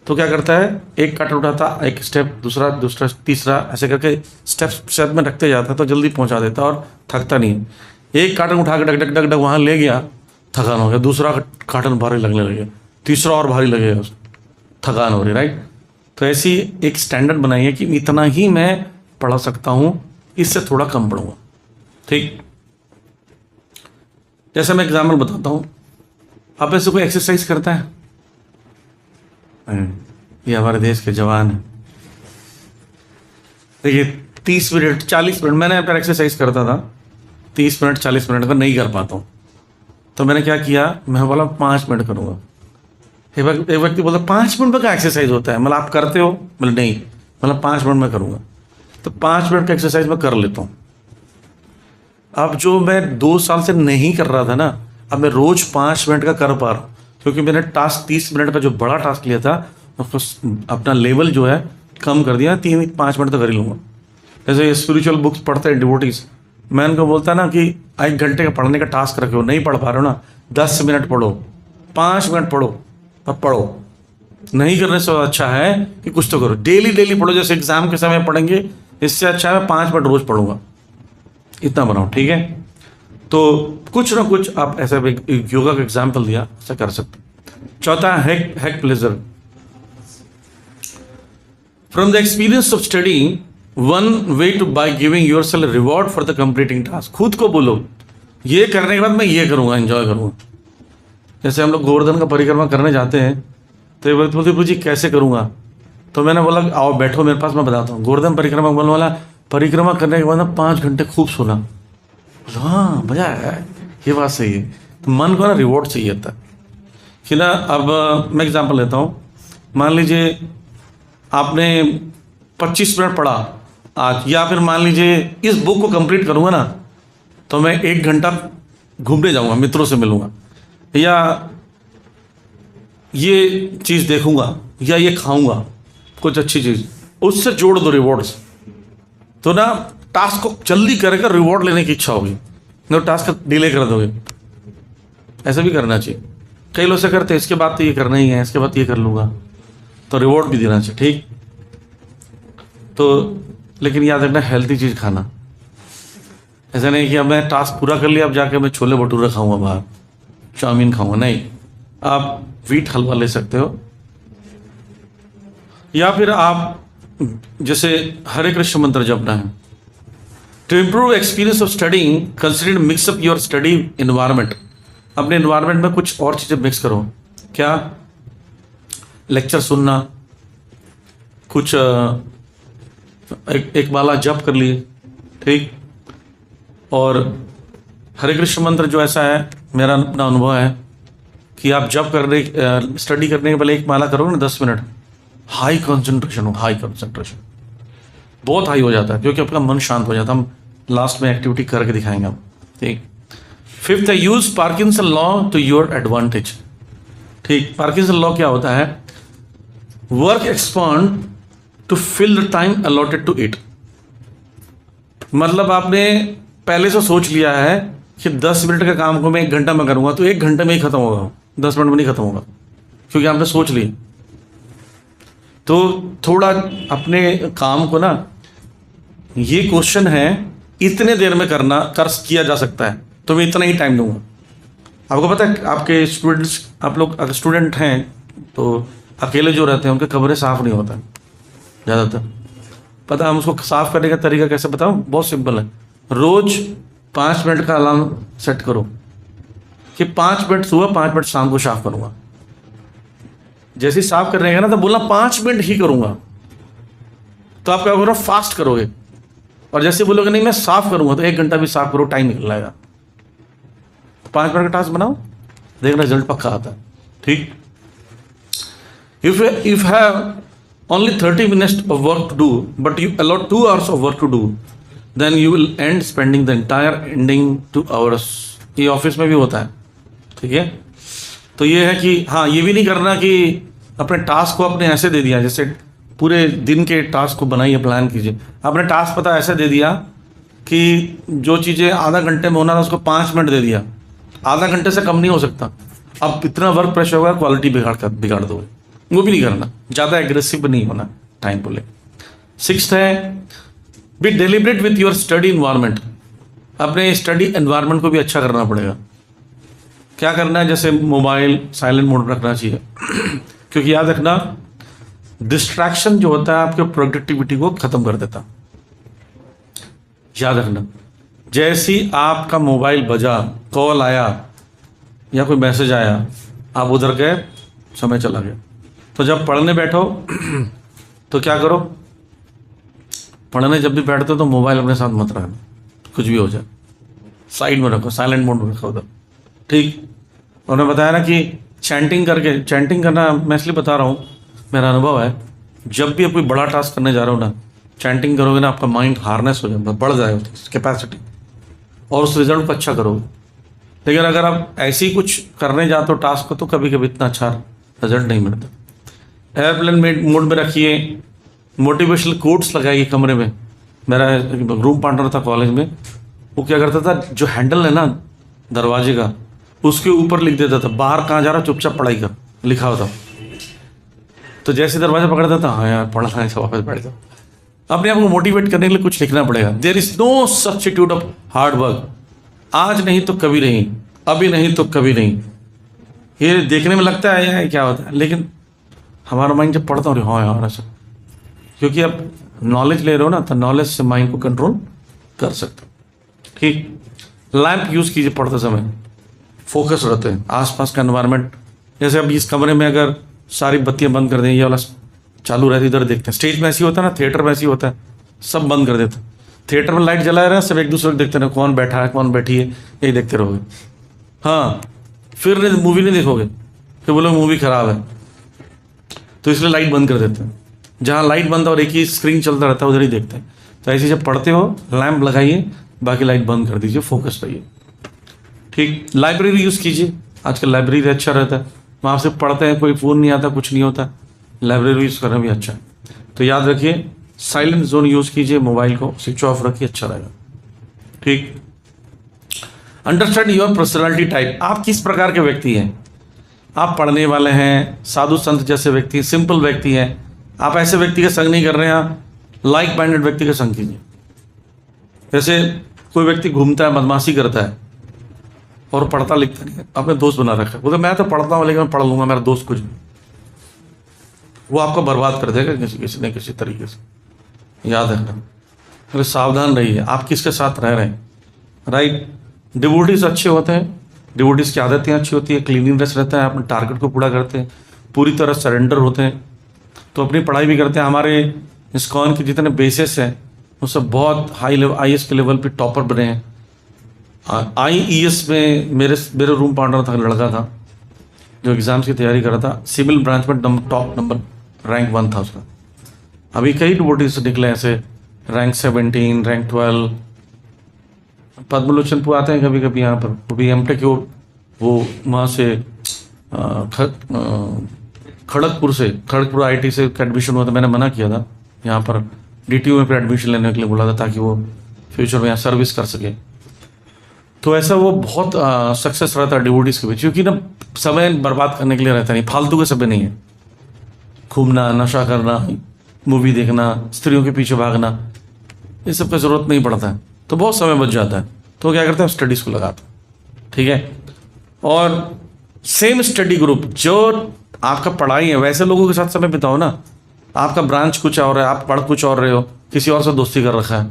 तो क्या करता है, एक कार्टन उठाता, एक स्टेप, दूसरा दूसरा तीसरा, ऐसे करके स्टेप में रखते जाता है, तो जल्दी पहुंचा देता और थकता नहीं है। एक कार्टन उठा के डग डग डग डग वहाँ ले गया, थकान हो गया, दूसरा कार्टन भारी लगने लगे, तीसरा और भारी लगेगा, थकान हो रही, राइट। तो ऐसी एक स्टैंडर्ड बनाइए कि इतना ही मैं पढ़ा सकता हूँ, इससे थोड़ा कम पढ़ूंगा, ठीक। जैसे मैं एग्जाम्पल बताता हूँ, आप ऐसे कोई एक्सरसाइज करता है? ये हमारे देश के जवान हैं, देखिए 30 मिनट 40 मिनट मैंने अपना एक्सरसाइज करता था, 30 मिनट 40 मिनट का नहीं कर पाता हूँ, तो मैंने क्या किया, मैं बोला 5 मिनट करूँगा। एक व्यक्ति बोलता 5 मिनट में क्या एक्सरसाइज होता है, मतलब आप करते हो? मतलब नहीं, मतलब 5 मिनट में करूँगा। तो 5 मिनट का एक्सरसाइज मैं कर लेता हूँ। अब जो मैं 2 साल से नहीं कर रहा था ना, अब मैं रोज 5 मिनट का कर पा रहा हूँ, क्योंकि मैंने टास्क 30 मिनट का जो बड़ा टास्क लिया था उसको अपना लेवल जो है कम कर दिया, 3-5 मिनट तो कर ही लूँगा। जैसे स्पिरिचुअल बुक्स पढ़ते हैं डिवोटीज, मैं उनको बोलता ना कि 1 घंटे का पढ़ने का टास्क रखे हो, नहीं पढ़ पा रहे हो ना, 10 मिनट पढ़ो, 5 मिनट पढ़ो, अब पढ़ो। नहीं करने से अच्छा है कि कुछ तो करो, डेली पढ़ो, जैसे एग्जाम के समय पढ़ेंगे, इससे अच्छा है मैं 5 मिनट रोज पढ़ूंगा, इतना बनाओ, ठीक है। तो कुछ ना कुछ आप ऐसा योगा का एग्जाम्पल दिया, ऐसा कर सकते। चौथा, hack pleasure. From the experience of study, one way to by giving yourself reward for the completing task. खुद को बोलो, ये करने के बाद मैं ये करूंगा, एंजॉय करूंगा। जैसे हम लोग गोवर्धन का परिक्रमा करने जाते हैं, तो ये व्यक्ति बोलते जी कैसे करूंगा, तो मैंने बोला आओ बैठो मेरे पास, मैं बताता हूँ। गोवर्धन परिक्रमा बोलने वाला, परिक्रमा करने के बाद ना 5 घंटे खूब सोना। हाँ मजा आया, ये बात सही है। तो मन को ना रिवॉर्ड चाहिए था कि ना। अब मैं एग्जांपल लेता हूँ, मान लीजिए आपने 25 मिनट पढ़ा आज, या फिर मान लीजिए इस बुक को कंप्लीट करूँगा ना तो मैं 1 घंटा घूमने जाऊँगा, मित्रों से मिलूँगा, या ये चीज़ देखूँगा, या ये खाऊँगा कुछ अच्छी चीज़, उससे जोड़ दो रिवॉर्ड्स। तो ना टास्क को जल्दी करके रिवॉर्ड लेने की इच्छा होगी, तो टास्क डिले कर दोगे। ऐसा भी करना चाहिए। कई लोग से करते हैं इसके बाद तो ये करना ही है, इसके बाद ये कर लूँगा, तो रिवॉर्ड भी देना चाहिए, ठीक। तो लेकिन याद रखना, हेल्थी चीज़ खाना। ऐसा नहीं कि अब मैं टास्क पूरा कर लिया, अब जाके मैं छोले भटूरे खाऊंगा, बाहर चाउमीन खाऊंगा, नहीं। आप व्हीट हलवा ले सकते हो, या फिर आप जैसे हरे कृष्ण मंत्र जपना है। To improve experience of studying, consider mix up your study environment. अपने इन्वायरमेंट में कुछ और चीज़ें मिक्स करो। क्या? लेक्चर सुनना, कुछ एक माला जप कर लिए, ठीक। और हरे कृष्ण मंत्र जो ऐसा है, मेरा अपना अनुभव है कि आप जप करने स्टडी करने के पहले एक माला करो ना 10 मिनट, हाई कंसंट्रेशन हो, हाई कंसंट्रेशन बहुत हाई हो जाता है, क्योंकि आपका मन शांत हो जाता है। हम लास्ट में एक्टिविटी करके दिखाएंगे हम, ठीक। 5th है, use Parkinson law to your advantage, ठीक। पार्किंसन लॉ क्या होता है? Work expand to fill the time allotted to it. मतलब आपने पहले से सोच लिया है कि 10 मिनट का काम को मैं 1 घंटा में करूंगा, तो 1 घंटे में ही खत्म होगा, 10 मिनट में नहीं खत्म होगा, क्योंकि आपने सोच लिया। तो थोड़ा अपने काम को ना, ये क्वेश्चन है इतने देर में किया जा सकता है, तो मैं इतना ही टाइम दूंगा। आपको पता है आपके स्टूडेंट्स, आप लोग अगर स्टूडेंट हैं तो अकेले जो रहते हैं उनके कमरे साफ नहीं होता ज़्यादातर। पता है हम उसको साफ करने का तरीका कैसे बताऊं? बहुत सिंपल है। रोज 5 मिनट का अलार्म सेट करो कि 5 मिनट सुबह, 5 मिनट शाम को साफ करूंगा। जैसे ही साफ करने का ना तो बोलना 5 मिनट ही करूंगा, तो आप क्या करो, फास्ट करोगे। और जैसे बोलोगे नहीं मैं साफ करूंगा, तो 1 घंटा भी साफ करो, टाइम निकल जाएगा। 5 मिनट का टास्क बनाओ, देखना रिजल्ट पक्का आता है, ठीक। If have only 30 minutes of work to do, but you allot 2 hours of work to do, then you will end spending the entire ending 2 hours। ये ऑफिस में भी होता है, ठीक है। तो ये है कि हाँ, ये भी नहीं करना कि अपने टास्क को आपने ऐसे दे दिया, जैसे पूरे दिन के टास्क को बनाइए, प्लान कीजिए। आपने टास्क पता ऐसे दे दिया कि जो चीज़ें आधा घंटे में होना था उसको 5 मिनट दे दिया, आधा घंटे से कम नहीं हो सकता। अब इतना वर्क प्रेशर होगा, क्वालिटी बिगाड़ दोगे। वो भी नहीं करना, ज़्यादा एग्रेसिव नहीं होना टाइम को ले। 6th है be deliberate with your study environment. अपने स्टडी एनवायरनमेंट को भी अच्छा करना पड़ेगा। क्या करना है, जैसे मोबाइल साइलेंट मोड रखना चाहिए क्योंकि याद रखना डिस्ट्रैक्शन जो होता है आपके प्रोडक्टिविटी को खत्म कर देता। याद रखना जैसे ही आपका मोबाइल बजा, कॉल आया या कोई मैसेज आया, आप उधर गए, समय चला गया। तो जब पढ़ने बैठो तो क्या करो, पढ़ने जब भी बैठते हो तो मोबाइल अपने साथ मत रखना, कुछ भी हो जाए साइड में रखो, साइलेंट मोड में रखो उधर, ठीक। उन्होंने बताया ना कि चैंटिंग करना, मैं इसलिए बता रहा हूँ, मेरा अनुभव है, जब भी आप कोई बड़ा टास्क करने जा रहे हो ना, चैंटिंग करोगे ना, आपका माइंड हार्नेस हो जाएगा, बढ़ जाएगा कैपेसिटी, और उस रिजल्ट को अच्छा करोगे। लेकिन अगर आप ऐसे ही कुछ करने जाते हो टास्क को, तो कभी कभी इतना अच्छा रिजल्ट नहीं मिलता। एयरप्लेन मोड में रखिए, मोटिवेशनल कोट्स लगाइए कमरे में। मेरा रूम पार्टनर था कॉलेज में, वो क्या करता था, जो हैंडल है ना दरवाजे का, उसके ऊपर लिख देता था, बाहर कहाँ जा रहा, चुपचाप पढ़ाई कर, लिखा होता। तो जैसे दरवाजा पकड़ता था, हाँ यार पढ़ना है, वापस बैठ जाओ। अपने आप को मोटिवेट करने के लिए कुछ लिखना पड़ेगा। There is no substitute of hard work. आज नहीं तो कभी नहीं, अभी नहीं तो कभी नहीं। ये देखने में लगता है यार क्या होता है, लेकिन हमारा माइंड जब पढ़ता हो, हाँ यार ऐसा, क्योंकि आप नॉलेज ले रहे हो ना, तो नॉलेज से माइंड को कंट्रोल कर सकते हो, ठीक। लैंप यूज कीजिए पढ़ते समय, फोकस रहते हैं आसपास का एनवायरनमेंट। जैसे अब इस कमरे में अगर सारी बत्तियां बंद कर दें, ये वाला चालू रहती, इधर देखते हैं। स्टेज में ऐसी होता है ना, थिएटर में ऐसी होता है, सब बंद कर देते हैं। थिएटर में लाइट जलाए रहे, सब एक दूसरे को देखते रहे, कौन बैठा है कौन बैठी है, यही देखते रहोगे। हाँ, फिर मूवी नहीं देखोगे, फिर बोलोगे मूवी खराब है, तो इसलिए लाइट बंद कर देते हैं। जहाँ लाइट बंद और एक ही स्क्रीन चलता रहता है, उधर ही देखते हैं। तो ऐसे जब पढ़ते हो, लैंप लगाइए, बाकी लाइट बंद कर दीजिए, फोकस रहिए, ठीक। लाइब्रेरी यूज़ कीजिए, आजकल लाइब्रेरी अच्छा रहता है, वहाँ से पढ़ते हैं, कोई फ़ोन नहीं आता, कुछ नहीं होता, लाइब्रेरी यूज़ करना भी अच्छा है। तो याद रखिए, साइलेंट जोन यूज़ कीजिए, मोबाइल को स्विच ऑफ रखिए, अच्छा रहेगा, ठीक। Understand your personality type. आप किस प्रकार के व्यक्ति हैं? आप पढ़ने वाले हैं, साधु संत जैसे व्यक्ति, सिंपल व्यक्ति हैं, आप ऐसे व्यक्ति का संग नहीं कर रहे हैं, आप लाइक माइंडेड व्यक्ति का संग कीजिए। जैसे कोई व्यक्ति घूमता है, बदमाशी करता है और पढ़ता लिखता नहीं है, आपने दोस्त बना रखा है, बोलते मैं तो पढ़ता हूँ लेकिन मैं पढ़ लूंगा, मेरा दोस्त कुछ नहीं, वो आपको बर्बाद कर देगा किसी न किसी तरीके से। याद रखना, अरे सावधान रहिए, आप किसके साथ रह रहे हैं, राइट। डिवोटीज अच्छे होते हैं, डिवोटीज की आदतें अच्छी होती है, क्लीनिंगनेस रहता है, अपने टारगेट को पूरा करते हैं, पूरी तरह सरेंडर होते हैं, तो अपनी पढ़ाई भी करते हैं। हमारे इस्कॉन के जितने बेसिस हैं वो सब बहुत हाई लेवल IAS के लेवल पे टॉपर बने हैं। IES में मेरे रूम पार्टनर था, लड़का था जो एग्ज़ाम्स की तैयारी कर रहा था, सिविल ब्रांच में टॉप नंबर रैंक 1 था उसका। अभी कई डिवोटीज निकले ऐसे, रैंक 17, रैंक 12। पद्मलोचन आते हैं कभी कभी यहाँ पर, वो भी एमटेक वो वहाँ से खड़गपुर IIT से एडमिशन हुआ था। मैंने मना किया था, यहाँ पर DTU में फिर एडमिशन लेने के लिए बोला था, ताकि वो फ्यूचर में यहाँ सर्विस कर सके। तो ऐसा वो बहुत सक्सेस रहता है डिवोटीज के बीच, क्योंकि ना समय बर्बाद करने के लिए रहता नहीं, फालतू का समय नहीं है। घूमना, नशा करना, मूवी देखना, स्त्रियों के पीछे भागना, ये सब का ज़रूरत नहीं पड़ता है, तो बहुत समय बच जाता है। तो क्या करते हैं, स्टडीज़ को लगाते हैं, ठीक है। और सेम स्टडी ग्रुप जो आपका पढ़ाई है, वैसे लोगों के साथ समय बिताओ ना। आपका ब्रांच कुछ और है, आप पढ़ कुछ और रहे हो, किसी और से दोस्ती कर रखा है,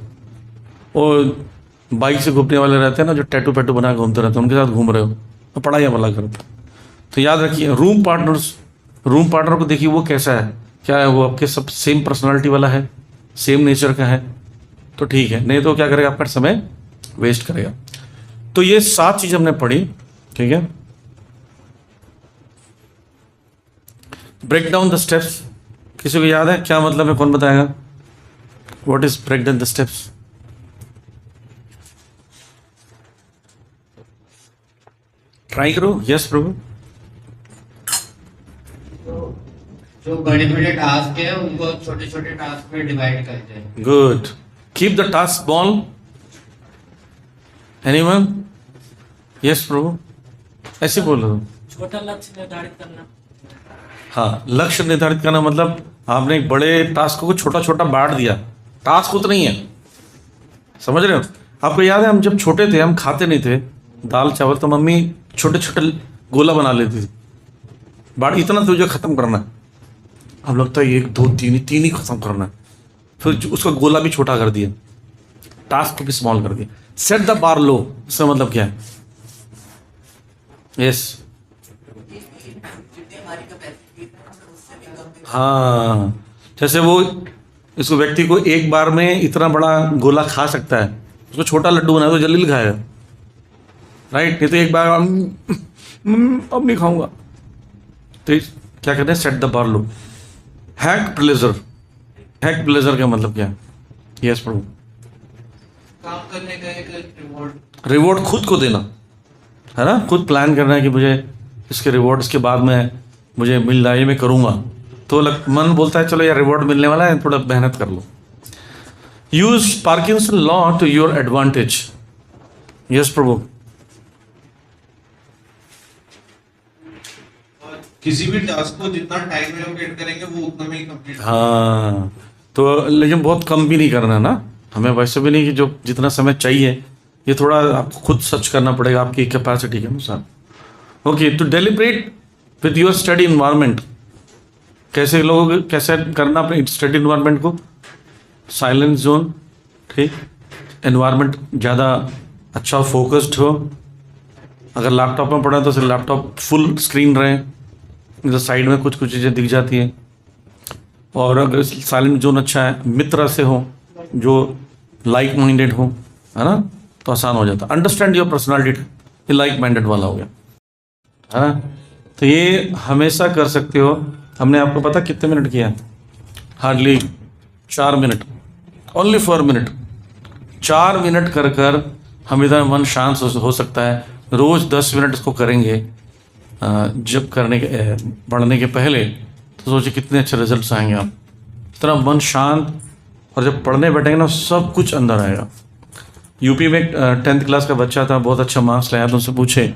और बाइक से घूमने वाले रहते हैं ना, जो टैटू पैटू बना घूमते रहते हैं, उनके साथ घूम रहे हो, तो पढ़ाई वाला करते। तो याद रखिए, रूम पार्टनर को देखिए वो कैसा है, क्या है वो, आपके सब सेम पर्सनालिटी वाला है, सेम नेचर का है, तो ठीक है, नहीं तो क्या करेगा, आपका समय वेस्ट करेगा। तो ये 7 चीज़ हमने पढ़ी, ठीक है। ब्रेक डाउन द स्टेप्स, किसी को याद है क्या मतलब है, कौन बताएगा? What is break down the steps? Try करो। यस प्रभु। जो बड़े बड़े टास्क है उनको छोटे छोटे टास्क में डिवाइड करते हैं। Good. Keep the task small. Anyone? Yes Prabhu, ऐसे बोलो। छोटा लक्ष्य निर्धारित करना। हाँ, लक्ष्य निर्धारित करना मतलब आपने एक बड़े टास्क को छोटा छोटा बांट दिया। टास्क उतना ही है, समझ रहे हो? आपको याद है हम जब छोटे थे हम खाते नहीं थे दाल चावल, तो मम्मी छोटे छोटे गोला बना लेती थी। बाढ़ इतना तुझे खत्म करना है, अब लगता है एक दो तीन ही खत्म करना है। फिर उसका गोला भी छोटा कर दिया, टास्क को भी स्मॉल कर दिया। सेट द बार लो, इसका मतलब क्या है? यस, हाँ, जैसे वो इसको व्यक्ति को एक बार में इतना बड़ा गोला खा सकता है, उसको छोटा लड्डू बना तो जल्दी खाएगा, राइट? नहीं तो एक बार अब नहीं खाऊंगा। तो क्या कहते हैं? Set the bar low. Hack pleasure, hack pleasure का मतलब क्या है? यस प्रभु। काम करने का एक रिवॉर्ड। रिवॉर्ड खुद को देना है ना, खुद प्लान करना है कि मुझे इसके रिवॉर्ड इसके बाद में मुझे मिल रहा है, ये मैं करूंगा। तो मन बोलता है चलो यार रिवॉर्ड मिलने वाला है, थोड़ा मेहनत कर लो। Use Parkinson law to your advantage. Yes Prabhu. किसी भी टास्क को जितना टाइम एलोकेट करेंगे वो उतना में ही कंप्लीट। हाँ, तो लेकिन बहुत कम भी नहीं करना ना, हमें वैसे भी नहीं कि जो जितना समय चाहिए, ये थोड़ा आपको खुद सर्च करना पड़ेगा आपकी कैपेसिटी के अनुसार। ओके, तो deliberate with your study environment. कैसे लोगों कैसे करना अपने स्टडी इन्वायरमेंट को? साइलेंस जोन, ठीक, एनवायरनमेंट ज़्यादा अच्छा फोकस्ड हो। अगर लैपटॉप में पढ़ा तो सिर्फ लैपटॉप फुल स्क्रीन रहे, इधर साइड में कुछ कुछ चीज़ें दिख जाती हैं। और अगर साइलेंट जोन अच्छा है, मित्र से हो जो लाइक माइंडेड हो, है ना, तो आसान हो जाता। अंडरस्टैंड योर पर्सनालिटी, ये लाइक माइंडेड वाला हो गया, है ना। तो ये हमेशा कर सकते हो। हमने आपको पता कितने मिनट किया? Hardly 4 minute, only 4 minute. 4 minute कर कर हम इधर मन शांत हो सकता है। रोज़ 10 मिनट इसको करेंगे जब करने के पढ़ने के पहले, तो सोचिए कितने अच्छे रिजल्ट्स आएंगे। आप इतना मन शांत, और जब पढ़ने बैठेंगे ना सब कुछ अंदर आएगा। यूपी में 10th क्लास का बच्चा था, बहुत अच्छा मार्क्स लाया, तो उनसे पूछे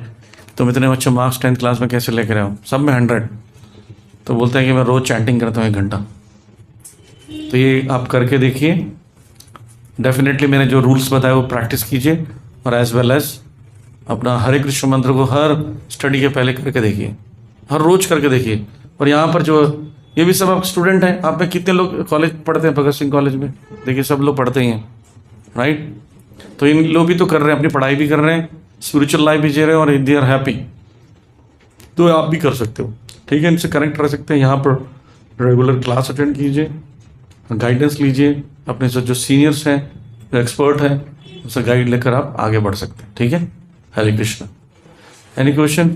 तुम इतने अच्छे मार्क्स 10th क्लास में कैसे लेकर आओ? सब में 100। तो बोलते हैं कि मैं रोज़ चैंटिंग करता हूँ 1 घंटा। तो ये आप करके देखिए, डेफिनेटली मैंने जो रूल्स बताए वो प्रैक्टिस कीजिए, और एज वेल एज अपना हरे कृष्ण मंत्र को हर स्टडी के पहले करके देखिए, हर रोज़ करके देखिए। और यहाँ पर जो ये भी सब आप स्टूडेंट हैं, आप में कितने लोग कॉलेज पढ़ते हैं? भगत सिंह कॉलेज में देखिए सब लोग पढ़ते ही हैं, राइट। तो इन लोग भी तो कर रहे हैं, अपनी पढ़ाई भी कर रहे हैं, स्पिरिचुअल लाइफ भी जी रहे हैं, और दे आर हैप्पी। तो आप भी कर सकते हो, ठीक है, इनसे कनेक्ट रह सकते हैं। यहाँ पर रेगुलर क्लास अटेंड कीजिए, गाइडेंस लीजिए अपने से जो सीनियर्स हैं, जो एक्सपर्ट हैं, उनसे गाइड लेकर आप आगे बढ़ सकते हैं, ठीक है। हरे कृष्ण। Any question?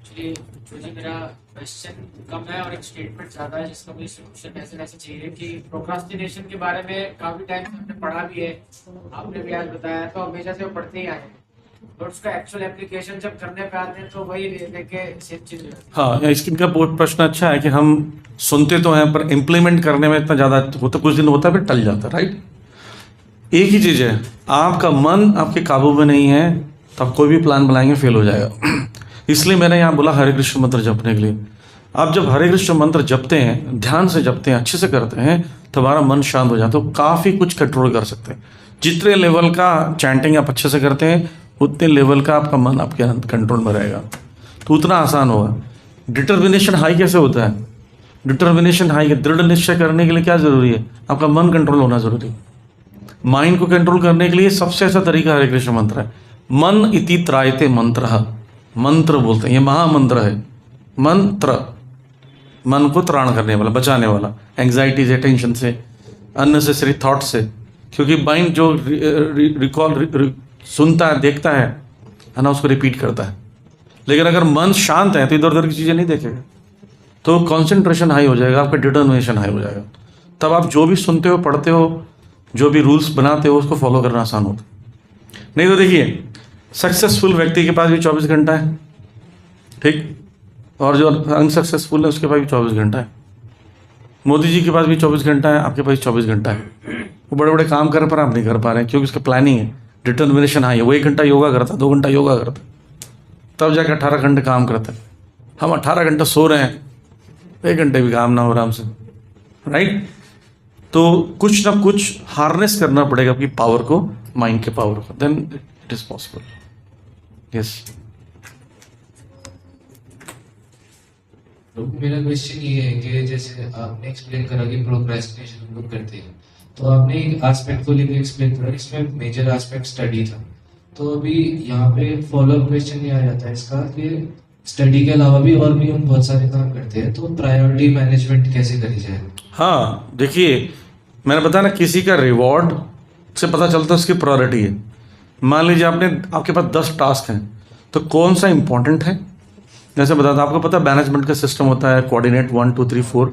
मुझे मेरा क्वेश्चन कम है और एक स्टेटमेंट ज्यादा है, जिसका मुझे सॉल्यूशन ऐसे चाहिए कि प्रोक्रास्टिनेशन के बारे में काफी टाइम से हमने पढ़ा भी है, आपने भी आज बताया, तो हमेशा से वो पढ़ते ही आए हैं, बट उसका एक्चुअल एप्लीकेशन जब करने पे आते हैं तो वही लेके सेम चीज। हाँ, इसकी का प्रश्न अच्छा है कि हम सुनते तो हैं पर इम्प्लीमेंट करने में इतना ज़्यादा होता, कुछ दिन होता है फिर टल जाता है, राइट। एक ही चीज़ है, आपका मन आपके काबू में नहीं है तो आप कोई भी प्लान बनाएंगे फेल हो जाएगा। इसलिए मैंने यहाँ बोला हरे कृष्ण मंत्र जपने के लिए। आप जब हरे कृष्ण मंत्र जपते हैं, ध्यान से जपते हैं, अच्छे से करते हैं, तो हमारा मन शांत हो जाता है, तो काफ़ी कुछ कंट्रोल कर सकते हैं। जितने लेवल का चैंटिंग आप अच्छे से करते हैं, उतने लेवल का आपका मन आपके कंट्रोल में रहेगा, तो उतना आसान होगा। डिटर्मिनेशन हाई कैसे होता है? डिटर्मिनेशन हाई, दृढ़ निश्चय करने के लिए क्या ज़रूरी है? आपका मन कंट्रोल होना ज़रूरी है। माइंड को कंट्रोल करने के लिए सबसे अच्छा तरीका हरे कृष्ण मंत्र है। मन इति त्रायते मंत्र, मंत्र बोलते हैं, ये महामंत्र है। मंत्र, मन को त्राण करने वाला, बचाने वाला, एंग्जाइटी से, टेंशन से, अननेसेसरी थॉट से। क्योंकि माइंड जो रिकॉल सुनता है, देखता है ना, उसको रिपीट करता है। लेकिन अगर मन शांत है तो इधर उधर की चीज़ें नहीं देखेगा, तो कॉन्सेंट्रेशन हाई हो जाएगा, आपका डिटर्मिनेशन हाई हो जाएगा। तब आप जो भी सुनते हो, पढ़ते हो, जो भी रूल्स बनाते हो, उसको फॉलो करना आसान होता है। नहीं तो देखिए, सक्सेसफुल व्यक्ति के पास भी 24 घंटा है, ठीक, और जो अनसक्सेसफुल है उसके पास भी 24 घंटा है। मोदी जी के पास भी 24 घंटा है, आपके पास 24 घंटा है। वो बड़े बड़े काम कर पर आप नहीं कर पा रहे हैं, क्योंकि उसका प्लानिंग है, डिटर्मिनेशन हाई है। वो 1 घंटा योगा करता है, 2 घंटा योगा करता है, तब जाकर 18 घंटे काम करता है। हम 18 घंटे सो रहे हैं, 1 घंटे भी काम ना हो आराम से, राइट। तो कुछ ना कुछ हार्नेस करना पड़ेगा अपनी पावर को, माइंड के पावर को, then it is possible. Yes. तो मेरा क्वेश्चन ये है कि जैसे आपने एक्सप्लेन करा कि प्रोक्रेस्टिनेशन हम लोग करते हैं, तो आपने एक एस्पेक्ट को लेकर एक्सप्लेन करा, इसमें मेजर एस्पेक्ट स्टडी था। तो अभी यहाँ पे फॉलोअप क्वेश्चन ये आ जाता है इसका कि स्टडी के अलावा भी और भी हम बहुत सारे काम करते हैं, तो प्रायोरिटी मैनेजमेंट कैसे करी जाए? हाँ देखिए, मैंने बताया ना, किसी का रिवॉर्ड से पता चलता है उसकी प्रायोरिटी है। मान लीजिए आपके पास 10 टास्क हैं, तो कौन सा इंपॉर्टेंट है। जैसे बताता, आपको पता है मैनेजमेंट का सिस्टम होता है, कोऑर्डिनेट 1 2 3 4।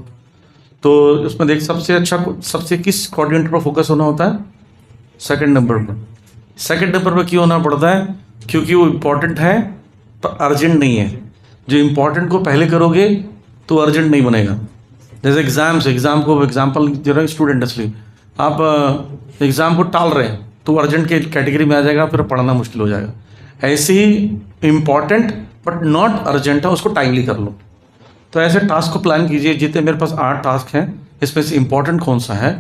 तो उसमें देख सबसे किस कोऑर्डिनेटर पर फोकस होना होता है, सेकंड नंबर पर। सेकंड नंबर पर क्यों होना पड़ता है, क्योंकि वो इम्पोर्टेंट है पर अर्जेंट नहीं है। जो इम्पोर्टेंट को पहले करोगे तो अर्जेंट नहीं बनेगा। जैसे एग्जाम को एग्जाम्पल दे रहे हैं स्टूडेंट, असली आप एग्ज़ाम को टाल रहे हैं तो अर्जेंट के कैटेगरी में आ जाएगा, फिर पढ़ना मुश्किल हो जाएगा। ऐसे ही इम्पॉर्टेंट बट नॉट अर्जेंट है, उसको टाइमली कर लो। तो ऐसे टास्क को प्लान कीजिए। जितने मेरे पास 8 टास्क हैं, इसमें से इम्पॉर्टेंट कौन सा है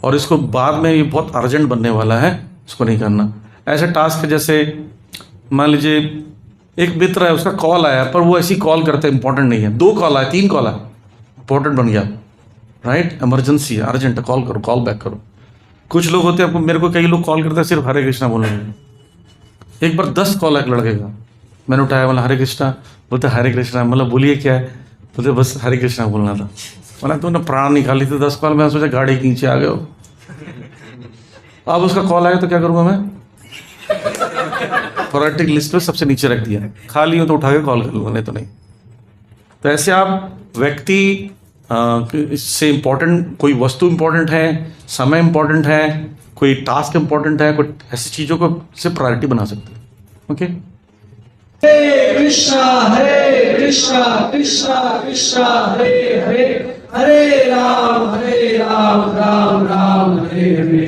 और इसको बाद में ये बहुत अर्जेंट बनने वाला है, उसको नहीं करना। ऐसे टास्क जैसे मान लीजिए एक मित्र है, उसका कॉल आया पर वो ऐसी कॉल करते इंपॉर्टेंट नहीं है। 2 कॉल आए, 3 कॉल आए, इंपॉर्टेंट बन गया, राइट, इमरजेंसी है, अर्जेंट है, कॉल करो, कॉल बैक करो। कुछ लोग होते हैं, आपको मेरे को कई लोग कॉल करते हैं सिर्फ हरे कृष्णा बोलने के लिए। एक बार 10 कॉल एक लड़के का, मैंने उठाया, बोला हरे कृष्णा, बोलते हरे कृष्णा, मतलब बोलिए क्या है, बोलते बस हरे कृष्णा बोलना था। बोला तूने प्राण निकाली थी 10 कॉल में, सोचा गाड़ी के नीचे आ गए हो। अब उसका कॉल आया तो क्या करूँगा मैं, प्रायोरिटी लिस्ट पे सबसे नीचे रख दिया, खाली हूँ तो उठा के कॉल कर लूँगा, नहीं तो नहीं। तो ऐसे आप व्यक्ति इससे इम्पोर्टेंट, कोई वस्तु इम्पोर्टेंट है, समय इम्पोर्टेंट है, कोई टास्क इम्पोर्टेंट है, कोई ऐसी चीज़ों को से प्रायोरिटी बना सकते हैं। ओके। हरे कृष्णा कृष्णा कृष्णा हरे हरे, हरे राम राम राम हरे हरे।